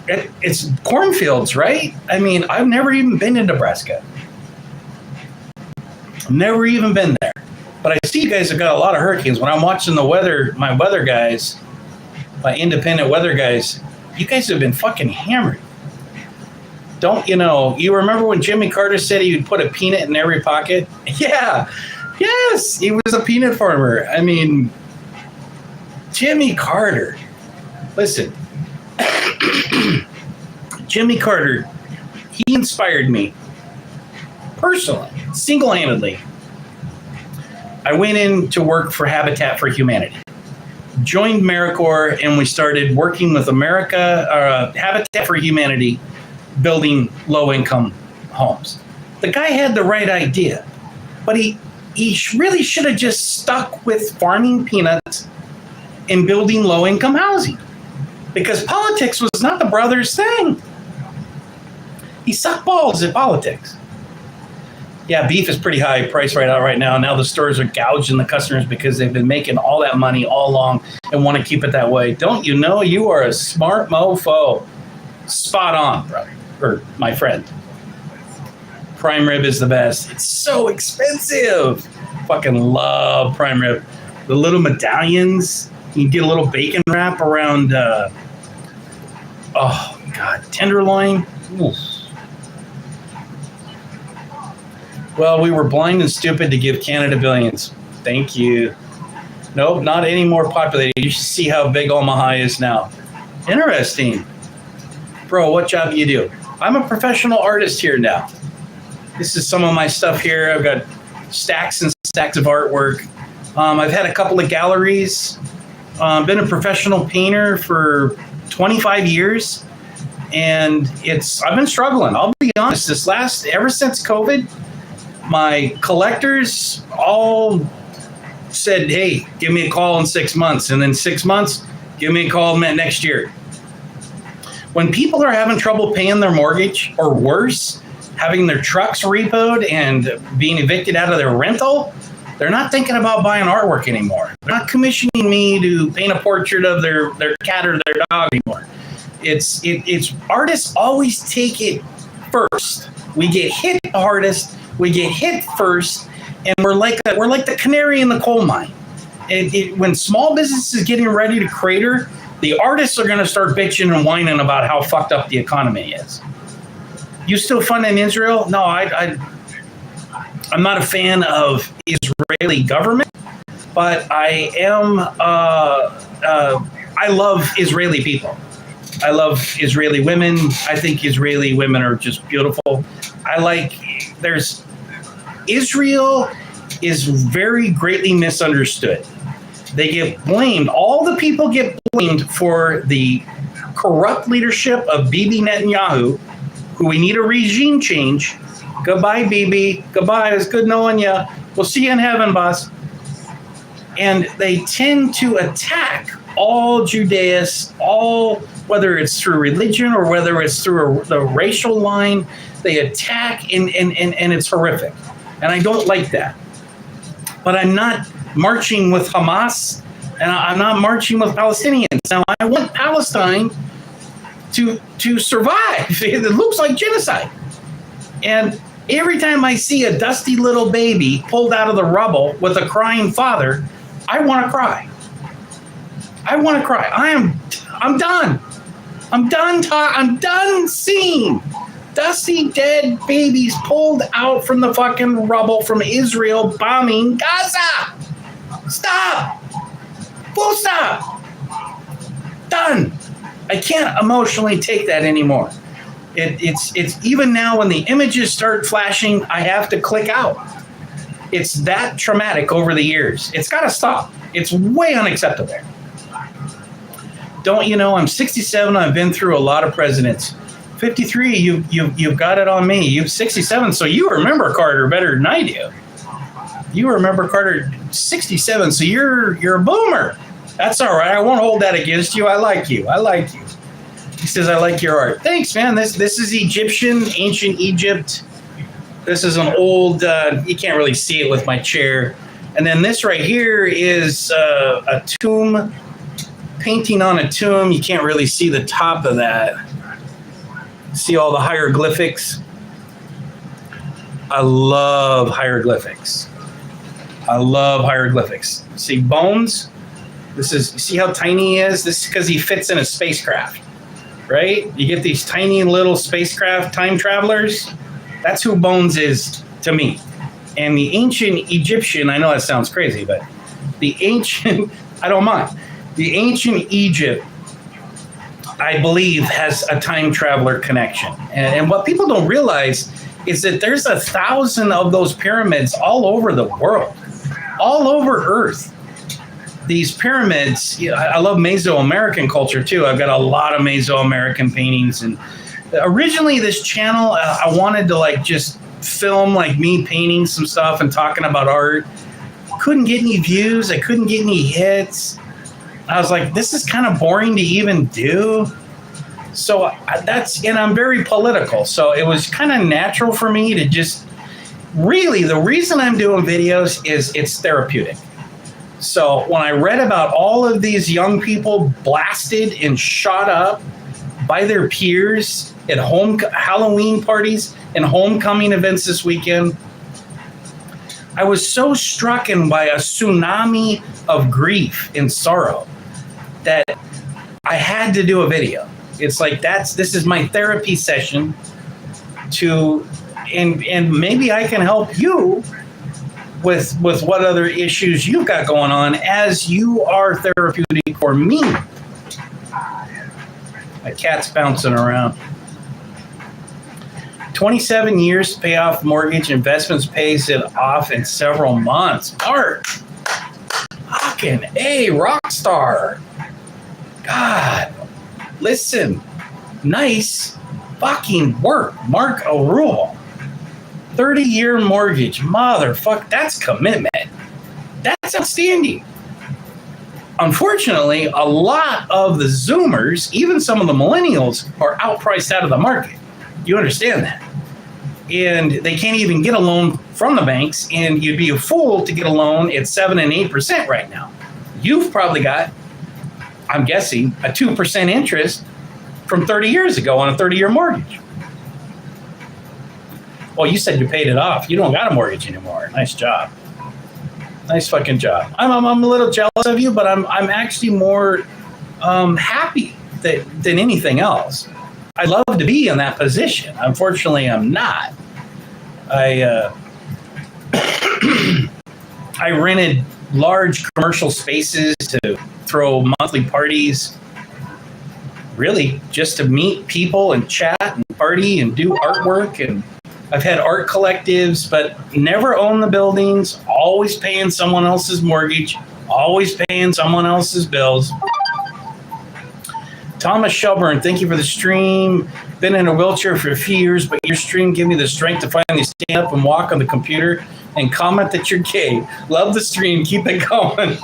It's cornfields, right? I mean, I've never even been to Nebraska. Never even been there. But I see you guys have got a lot of hurricanes. When I'm watching the weather, my weather guys, my independent weather guys, you guys have been fucking hammered. Don't you know? You remember when Jimmy Carter said he would put a peanut in every pocket? Yeah. Yes, he was a peanut farmer. I mean, Jimmy Carter. Listen, Jimmy Carter, he inspired me personally, single-handedly. I went in to work for Habitat for Humanity, joined AmeriCorps, and we started working with Habitat for Humanity, building low-income homes. The guy had the right idea, but he really should have just stuck with farming peanuts and building low-income housing, because politics was not the brother's thing. He sucked balls at politics. Yeah, beef is pretty high price right now. Now the stores are gouging the customers because they've been making all that money all along and want to keep it that way. Don't you know you are a smart mofo? Spot on, brother, or my friend. Prime rib is the best. It's so expensive. Fucking love prime rib. The little medallions. You can get a little bacon wrap around, tenderloin. Oof. Well, we were blind and stupid to give Canada billions. Thank you. Nope, not any more populated. You should see how big Omaha is now. Interesting. Bro, what job do you do? I'm a professional artist here now. This is some of my stuff here. I've got stacks and stacks of artwork. I've had a couple of galleries. Been a professional painter for 25 years. And I've been struggling. I'll be honest, ever since COVID, my collectors all said, hey, give me a call in 6 months. And then 6 months, give me a call next year. When people are having trouble paying their mortgage, or worse, having their trucks repoed and being evicted out of their rental, they're not thinking about buying artwork anymore. They're not commissioning me to paint a portrait of their cat or their dog anymore. It's artists always take it first. We get hit the hardest. We get hit first, and we're like the canary in the coal mine. When small business is getting ready to crater, the artists are going to start bitching and whining about how fucked up the economy is. You still funding Israel? No, I'm not a fan of Israeli government, but I am. I love Israeli people. I love Israeli women. I think Israeli women are just beautiful. Israel is very greatly misunderstood. They get blamed. All the people get blamed for the corrupt leadership of Bibi Netanyahu, who we need a regime change. Goodbye, Bibi. Goodbye. It's good knowing you. We'll see you in heaven, boss. And they tend to attack all Judaists, whether it's through religion or whether it's through the racial line. They attack, and it's horrific. And I don't like that. But I'm not marching with Hamas, and I'm not marching with Palestinians. Now, I want Palestine to survive. It looks like genocide. And every time I see a dusty little baby pulled out of the rubble with a crying father, I want to cry. I'm done. I'm done seeing dusty dead babies pulled out from the fucking rubble from Israel bombing Gaza. Stop. Full stop. Done. I can't emotionally take that anymore. It's even now when the images start flashing, I have to click out. It's that traumatic over the years. It's got to stop. It's way unacceptable. Don't you know, I'm 67. I've been through a lot of presidents. 53, you've got it on me. You're 67, so you remember Carter better than I do. You remember Carter 67, so you're a boomer. That's all right. I won't hold that against you. I like you. He says, I like your art. Thanks, man. This is Egyptian, ancient Egypt. This is an old, you can't really see it with my chair. And then this right here is a tomb, painting on a tomb. You can't really see the top of that. See all the hieroglyphics? I love hieroglyphics. I love hieroglyphics. See bones? This is, see how tiny he is? This is because he fits in a spacecraft, right? You get these tiny little spacecraft time travelers. That's who Bones is to me. And the ancient Egyptian, I know that sounds crazy, but the ancient, I don't mind. The ancient Egypt, I believe, has a time traveler connection. And what people don't realize is that there's 1,000 of those pyramids all over the world, all over Earth. These pyramids, I love Mesoamerican culture too. I've got a lot of Mesoamerican paintings. And originally this channel, I wanted to like just film like me painting some stuff and talking about art. Couldn't get any views. I couldn't get any hits. I was like, this is kind of boring to even do. So that's, and I'm very political. So it was kind of natural for me to just, really, the reason I'm doing videos is it's therapeutic. So when I read about all of these young people blasted and shot up by their peers at Halloween parties and homecoming events this weekend, I was so stricken by a tsunami of grief and sorrow that I had to do a video. It's like, this is my therapy session to, and maybe I can help you with what other issues you've got going on as you are therapeutic for me. My cat's bouncing around. 27 years to pay off mortgage. Investments pays it off in several months. Art. Fucking A, rock star. God. Listen. Nice fucking work. Mark O'Rule. 30-year mortgage. Motherfucker. That's commitment. That's outstanding. Unfortunately, a lot of the Zoomers, even some of the millennials, are outpriced out of the market. You understand that? And they can't even get a loan from the banks, and you'd be a fool to get a loan at 7 and 8% right now. You've probably got, I'm guessing, a 2% interest from 30 years ago on a 30-year mortgage. Well, you said you paid it off. You don't got a mortgage anymore. Nice job. Nice fucking job. I'm a little jealous of you, but I'm actually more happy than anything else. I'd love to be in that position. Unfortunately, I'm not. I rented large commercial spaces to throw monthly parties, really just to meet people and chat and party and do artwork. And I've had art collectives, but never owned the buildings, always paying someone else's mortgage, always paying someone else's bills. Thomas Shelburne, thank you for the stream. Been in a wheelchair for a few years, but your stream gave me the strength to finally stand up and walk on the computer and comment that you're gay. Love the stream. Keep it going.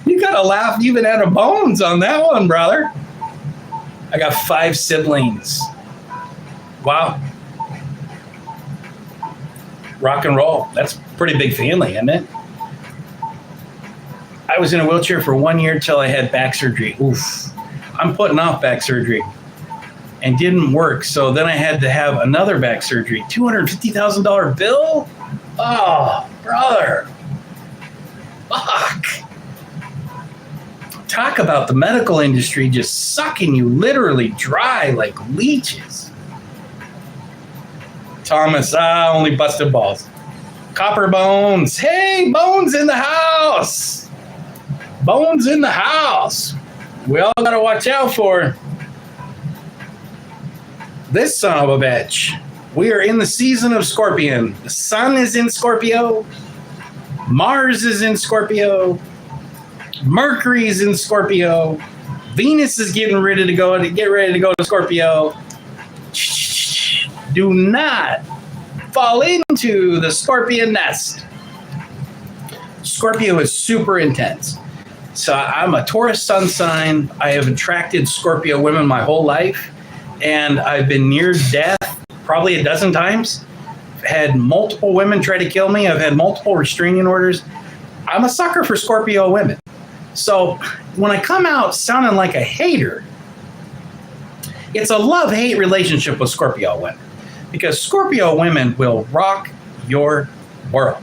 You got to laugh even out of Bones on that one, brother. I got 5 siblings. Wow. Rock and roll. That's a pretty big family, isn't it? I was in a wheelchair for 1 year till I had back surgery. Oof. I'm putting off back surgery and didn't work. So then I had to have another back surgery. $250,000 bill? Oh, brother. Fuck. Talk about the medical industry just sucking you literally dry like leeches. Thomas, only busted balls. Copper Bones. Hey, Bones in the house. Bones in the house. We all got to watch out for this son of a bitch. We are in the season of Scorpion. The sun is in Scorpio. Mars is in Scorpio. Mercury is in Scorpio. Venus is getting ready to go to Scorpio. Do not fall into the Scorpion nest. Scorpio is super intense. So I'm a Taurus sun sign. I have attracted Scorpio women my whole life, and I've been near death probably a dozen times. Had multiple women try to kill me. I've had multiple restraining orders. I'm a sucker for Scorpio women. So when I come out sounding like a hater, it's a love-hate relationship with Scorpio women, because Scorpio women will rock your world.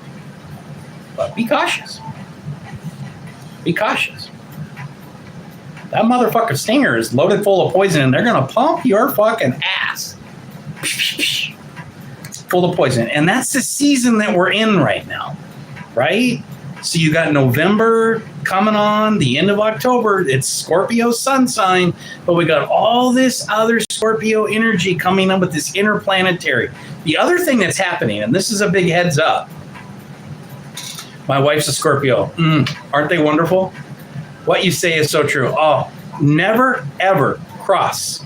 But be cautious. Be cautious. That motherfucker stinger is loaded full of poison, and they're going to pump your fucking ass. Full of poison. And that's the season that we're in right now, right? So you got November coming on, the end of October. It's Scorpio sun sign, but we got all this other Scorpio energy coming up with this interplanetary. The other thing that's happening, and this is a big heads up. My wife's a Scorpio. Aren't they wonderful? What you say is so true. Oh, never, ever cross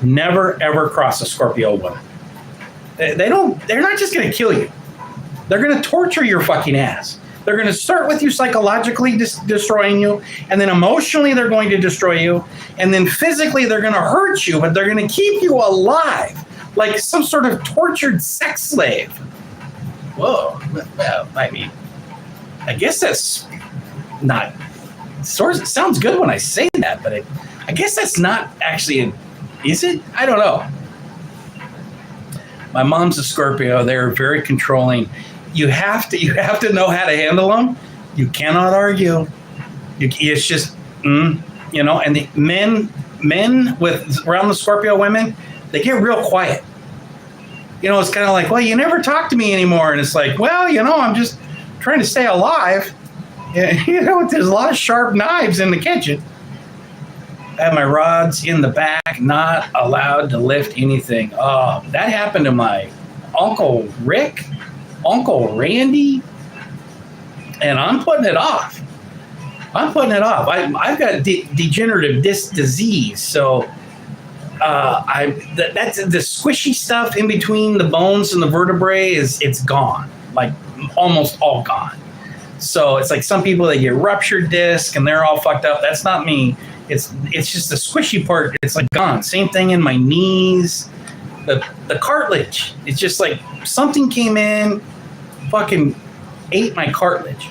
a Scorpio woman. They're not just going to kill you. They're going to torture your fucking ass. They're going to start with you psychologically destroying you, and then emotionally they're going to destroy you, and then physically they're going to hurt you, but they're going to keep you alive like some sort of tortured sex slave. Whoa. Well, I mean, I guess that's not, sounds good when I say that, but I guess that's not actually, is it? I don't know. My mom's a Scorpio. They're very controlling. You have to know how to handle them. You cannot argue. It's just, and the men with around the Scorpio women, they get real quiet. It's kind of like, well, you never talk to me anymore. And it's like, well, I'm just trying to stay alive. Yeah, there's a lot of sharp knives in the kitchen. I have my rods in the back, not allowed to lift anything. Oh, that happened to my Uncle Rick, Uncle Randy, and I'm putting it off. I've got degenerative disc disease, so that's the squishy stuff in between the bones and the vertebrae it's gone, like almost all gone. So it's like some people, they get ruptured disc and they're all fucked up. That's not me. It's just the squishy part. It's like gone. Same thing in my knees. The cartilage. It's just like something came in, fucking ate my cartilage.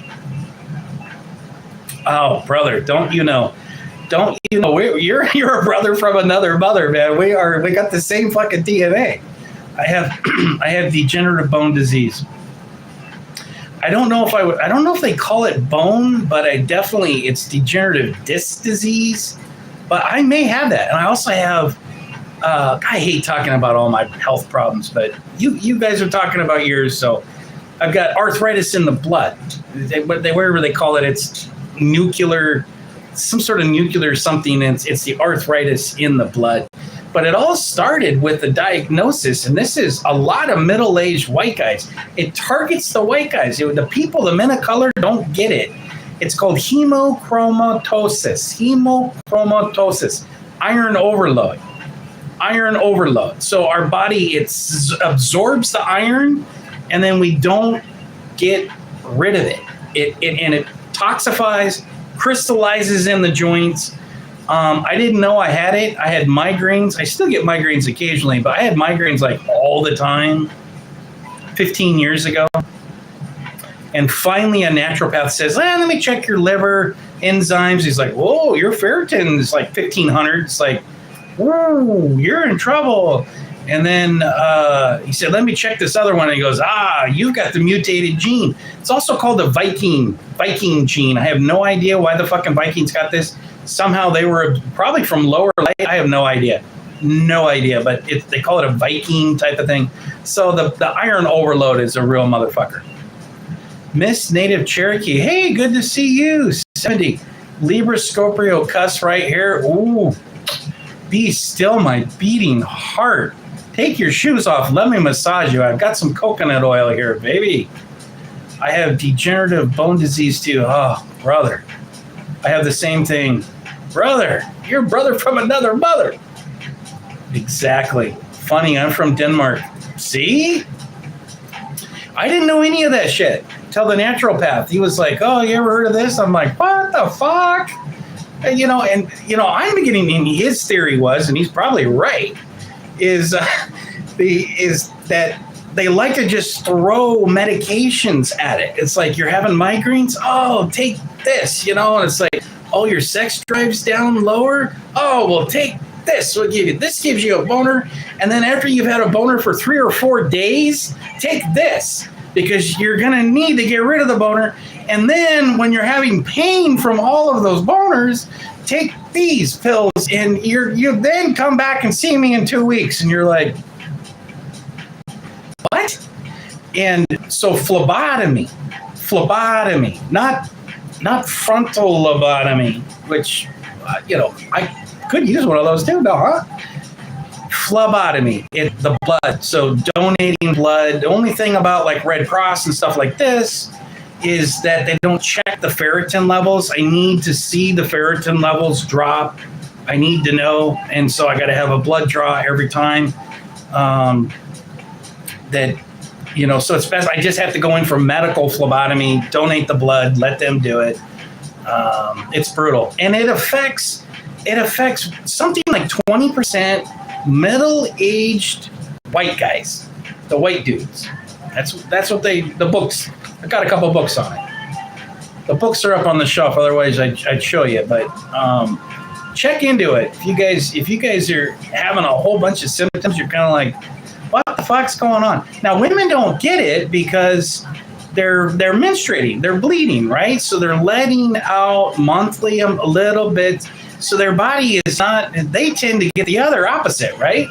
Oh, brother, don't you know? You're a brother from another mother, man. We got the same fucking DNA. I have degenerative bone disease. I don't know if they call it bone, but it's degenerative disc disease. But I may have that. And I also have, I hate talking about all my health problems, but you guys are talking about yours. So I've got arthritis in the blood. Wherever they call it, it's nuclear, some sort of nuclear something. It's the arthritis in the blood. But it all started with the diagnosis, and this is a lot of middle-aged white guys. It targets the white guys. The people, the men of color, don't get it. It's called hemochromatosis. Hemochromatosis. Iron overload. So our body, it absorbs the iron, and then we don't get rid of it. It toxifies, crystallizes in the joints. I didn't know I had it. I had migraines. I still get migraines occasionally, but I had migraines like all the time 15 years ago. And finally a naturopath says, let me check your liver enzymes. He's like, whoa, your ferritin is like 1,500. It's like, whoa, you're in trouble. And then he said, let me check this other one. And he goes, you've got the mutated gene. It's also called the Viking gene. I have no idea why the fucking Vikings got this. Somehow they were probably from lower light. I have no idea. But they call it a Viking type of thing. So the iron overload is a real motherfucker. Miss Native Cherokee. Hey, good to see you. 70. Libra Scorpio cuss right here. Ooh. Be still my beating heart. Take your shoes off. Let me massage you. I've got some coconut oil here, baby. I have degenerative bone disease too. Oh, brother. I have the same thing. Brother, you're a brother from another mother. Exactly. Funny, I'm from Denmark. See? I didn't know any of that shit. tell the naturopath. He was like, "Oh, you ever heard of this?" I'm like, "What the fuck?" And I'm beginning. And his theory was, and he's probably right, is that they like to just throw medications at it. It's like you're having migraines. Oh, take this, and it's like, oh, your sex drive's down lower. Oh, well, take this. We'll give you this. Gives you a boner, and then after you've had a boner for 3 or 4 days, take this because you're gonna need to get rid of the boner. And then when you're having pain from all of those boners, take these pills, and you then come back and see me in 2 weeks, and you're like, what? And so phlebotomy, not frontal lobotomy, which I could use one of those too, no, huh? Phlebotomy, the blood. So donating blood. The only thing about like Red Cross and stuff like this is that they don't check the ferritin levels. I need to see the ferritin levels drop. I need to know, and so I got to have a blood draw every time. So it's best. I just have to go in for medical phlebotomy, donate the blood, let them do it. It's brutal, and it affects something like 20% middle-aged white guys, the white dudes. That's what the books. I got a couple books on it. The books are up on the shelf. Otherwise, I'd show you. But check into it. If you guys are having a whole bunch of symptoms, you're kind of like, what the fuck's going on? Now, women don't get it because they're menstruating, they're bleeding, right? So they're letting out monthly a little bit. So their body is not. They tend to get the other opposite, right?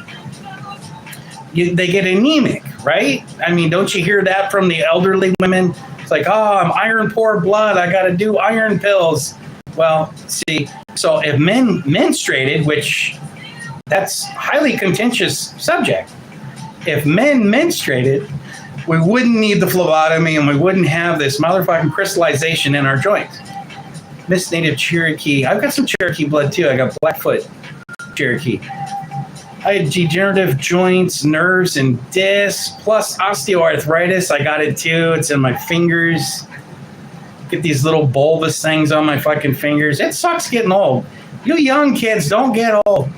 They get anemic, right? I mean, don't you hear that from the elderly women? It's like, oh, I'm iron poor blood. I got to do iron pills. Well, see, so if men menstruated, which that's highly contentious subject. If men menstruated, we wouldn't need the phlebotomy and we wouldn't have this motherfucking crystallization in our joints. Miss Native Cherokee. I've got some Cherokee blood too. I got Blackfoot Cherokee. I had degenerative joints, nerves, and discs, plus osteoarthritis. I got it too. It's in my fingers. Get these little bulbous things on my fucking fingers. It sucks getting old. You young kids, don't get old.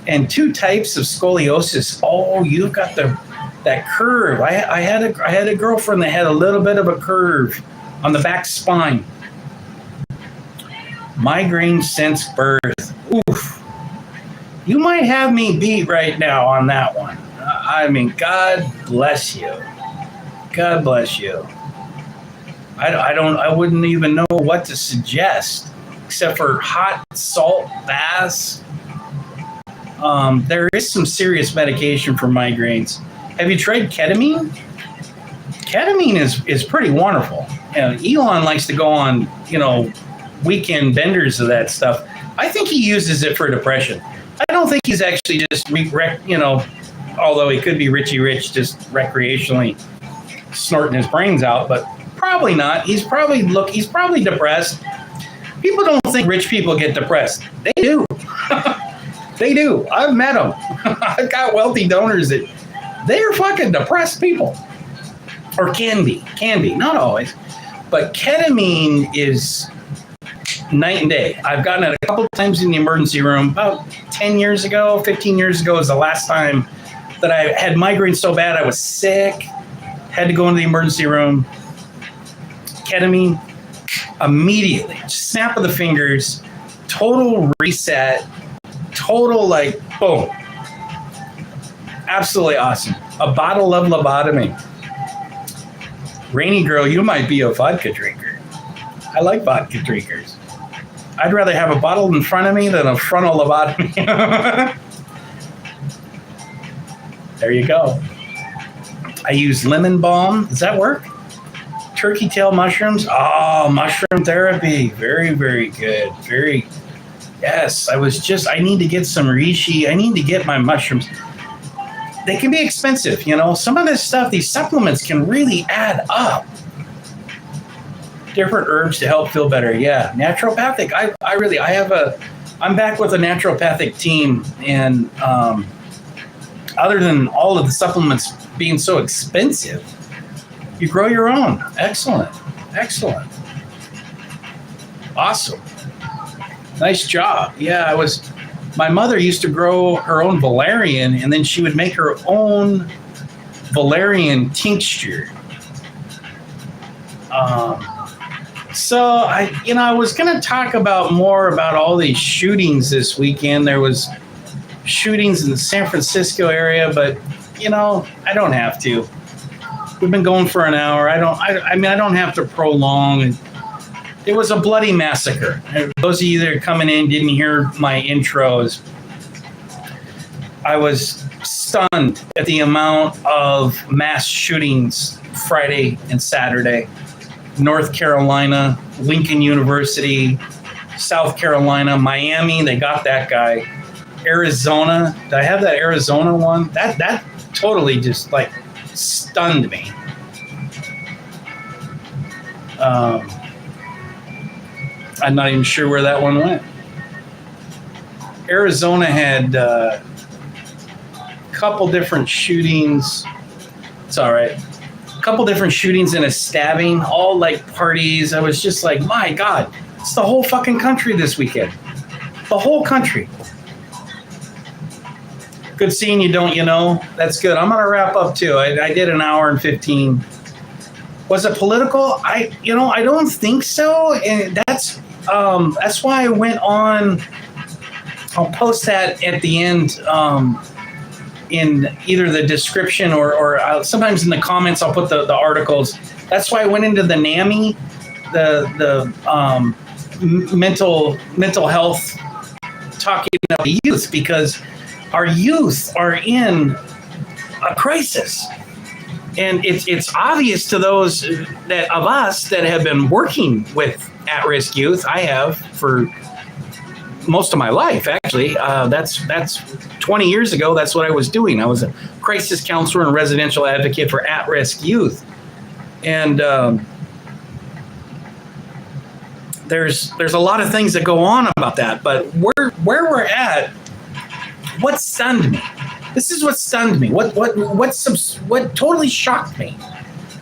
And 2 types of scoliosis. Oh, you've got that curve. I had a girlfriend that had a little bit of a curve on the back spine. Migraine since birth. Oof. You might have me beat right now on that one. I mean, God bless you. God bless you. I wouldn't even know what to suggest except for hot salt baths. There is some serious medication for migraines. Have you tried ketamine? Ketamine is pretty wonderful. Elon likes to go on, weekend benders of that stuff. I think he uses it for depression. I don't think he's actually just, although he could be Richie Rich just recreationally snorting his brains out, but probably not. He's probably depressed. People don't think rich people get depressed. They do. They do. I've met them. I've got wealthy donors that they're fucking depressed people. Or can be, not always. But ketamine is night and day. I've gotten it a couple of times in the emergency room. About 10 years ago, 15 years ago was the last time that I had migraines so bad I was sick. Had to go into the emergency room. Ketamine, immediately, just snap of the fingers, total reset, total boom. Absolutely awesome. A bottle of lobotomy. Rainy girl, you might be a vodka drinker. I like vodka drinkers. I'd rather have a bottle in front of me than a frontal lobotomy. There you go. I use lemon balm. Does that work? Turkey tail mushrooms. Oh, mushroom therapy. Very, very good. Yes, I need to get some reishi. I need to get my mushrooms. They can be expensive, Some of this stuff, these supplements can really add up. Different herbs to help feel better. Yeah, naturopathic. I'm back with a naturopathic team, and other than all of the supplements being so expensive, You grow your own. Excellent. Excellent. Awesome. Nice job. Yeah, my mother used to grow her own valerian, and then she would make her own valerian tincture. So I was going to talk more about all these shootings this weekend. There was shootings in the San Francisco area, but I don't have to. We've been going for an hour. I don't have to prolong. It was a bloody massacre. Those of you that are coming in didn't hear my intros. I was stunned at the amount of mass shootings Friday and Saturday. North Carolina, Lincoln University, South Carolina, Miami, they got that guy. Arizona, did I have that Arizona one? That totally just stunned me. I'm not even sure where that one went. Arizona had a couple different shootings. It's all right. A couple different shootings and a stabbing, all parties. I was just like, my God, it's the whole fucking country this weekend. The whole country. Good seeing you, don't you know? That's good. I'm going to wrap up too. I did an hour and 15. Was it political? I don't think so. And that's why I went on. I'll post that at the end in either the description or sometimes in the comments. I'll put the articles. That's why I went into the NAMI, the mental health, talking about the youth, because our youth are in a crisis. And it's obvious to those of us that have been working with at-risk youth. I have for most of my life, actually. That's 20 years ago. That's what I was doing. I was a crisis counselor and residential advocate for at-risk youth. And there's a lot of things that go on about that. But where we're at, what stunned me? This is what stunned me. What totally shocked me,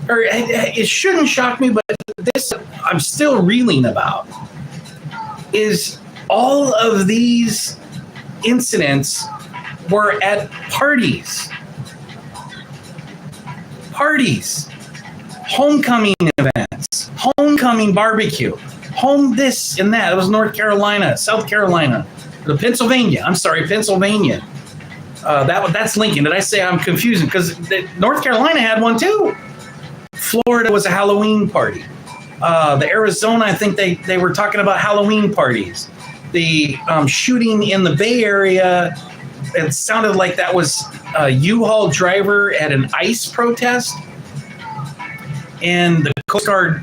or it shouldn't shock me, but this I'm still reeling about, is all of these incidents were at parties, homecoming events, homecoming barbecue, home this and that. It was North Carolina, South Carolina, Pennsylvania. That's Lincoln. Did I say I'm confusing? Because North Carolina had one too. Florida was a Halloween party. The Arizona, I think they were talking about Halloween parties. The shooting in the Bay Area, it sounded like that was a U-Haul driver at an ICE protest. And the Coast Guard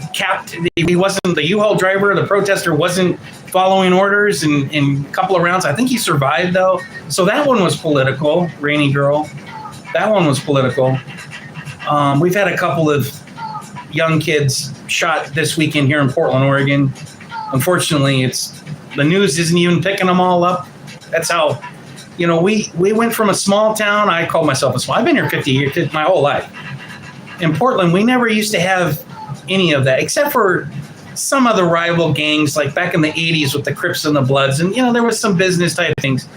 he wasn't the U-Haul driver, the protester wasn't following orders in a couple of rounds. I think he survived, though. So that one was political, Rainy Girl. That one was political. We've had a couple of young kids shot this weekend here in Portland, Oregon. Unfortunately, the news isn't even picking them all up. That's how, we went from a small town. I call myself a small. I've been here 50 years, my whole life. In Portland, we never used to have any of that, except for some of the rival gangs, like back in the 80s with the Crips and the Bloods. And, there was some business type things.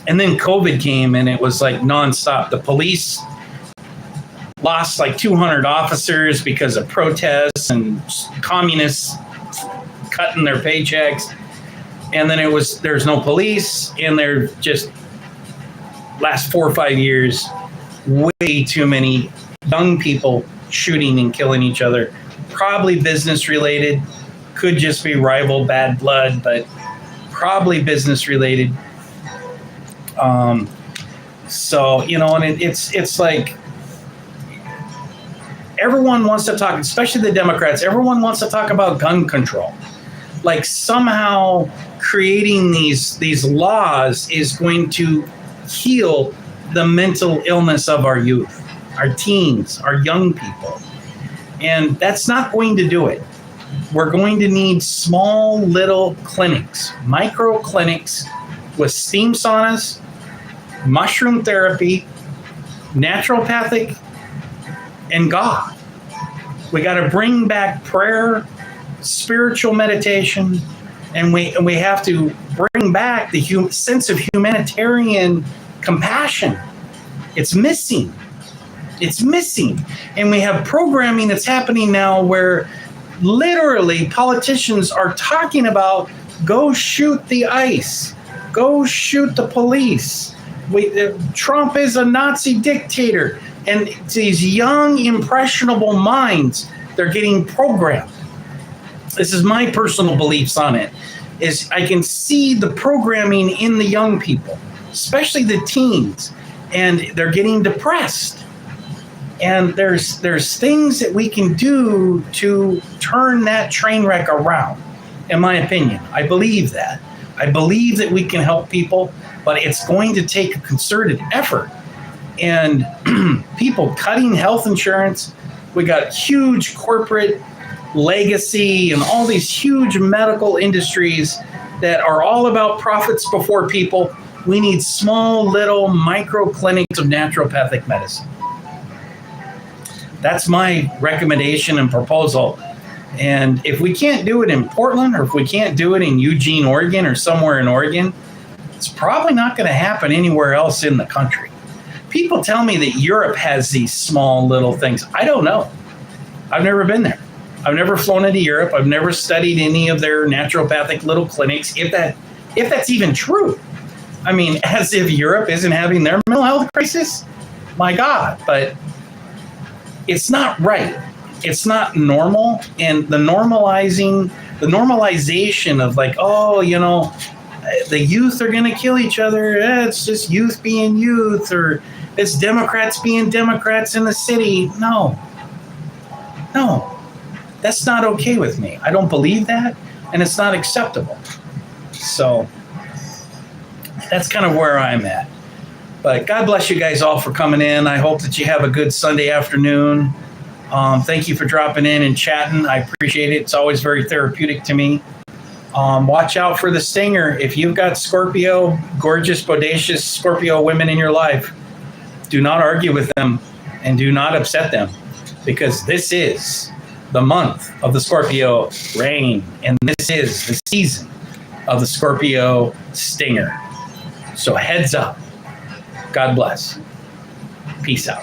And then COVID came and it was nonstop. The police lost 200 officers because of protests and communists cutting their paychecks. And then there's no police, and they're just last 4 or 5 years, way too many young people shooting and killing each other. Probably business related, could just be rival bad blood, but probably business related. So, and it's like everyone wants to talk, especially the Democrats, everyone wants to talk about gun control. Like somehow creating these laws is going to heal the mental illness of our youth, our teens, our young people. And that's not going to do it. We're going to need small little clinics, micro clinics with steam saunas, mushroom therapy, naturopathic and God. We got to bring back prayer, spiritual meditation, and we have to bring back the sense of humanitarian compassion. It's missing. It's missing. And we have programming that's happening now where literally politicians are talking about go shoot the ICE, go shoot the police. Trump is a Nazi dictator. And these young, impressionable minds, they're getting programmed. This is my personal beliefs on it, is I can see the programming in the young people, especially the teens, and they're getting depressed. And there's things that we can do to turn that train wreck around, in my opinion. I believe that. I believe that we can help people, but it's going to take a concerted effort. And people cutting health insurance, we got huge corporate legacy and all these huge medical industries that are all about profits before people. We need small little micro clinics of naturopathic medicine. That's my recommendation and proposal. And if we can't do it in Portland, or if we can't do it in Eugene, Oregon, or somewhere in Oregon, it's probably not going to happen anywhere else in the country. People tell me that Europe has these small little things. I don't know. I've never been there. I've never flown into Europe. I've never studied any of their naturopathic little clinics, if that's even true. I mean, as if Europe isn't having their mental health crisis. My God, but it's not right. It's not normal. And the normalization of like, oh, the youth are going to kill each other. It's just youth being youth, or it's Democrats being Democrats in the city. No, that's not okay with me. I don't believe that, and it's not acceptable. So that's kind of where I'm at. But God bless you guys all for coming in. I hope that you have a good Sunday afternoon. Thank you for dropping in and chatting. I appreciate it. It's always very therapeutic to me. Watch out for the stinger. If you've got Scorpio, gorgeous, bodacious Scorpio women in your life, do not argue with them and do not upset them, because this is the month of the Scorpio rain, and this is the season of the Scorpio stinger. So heads up. God bless. Peace out.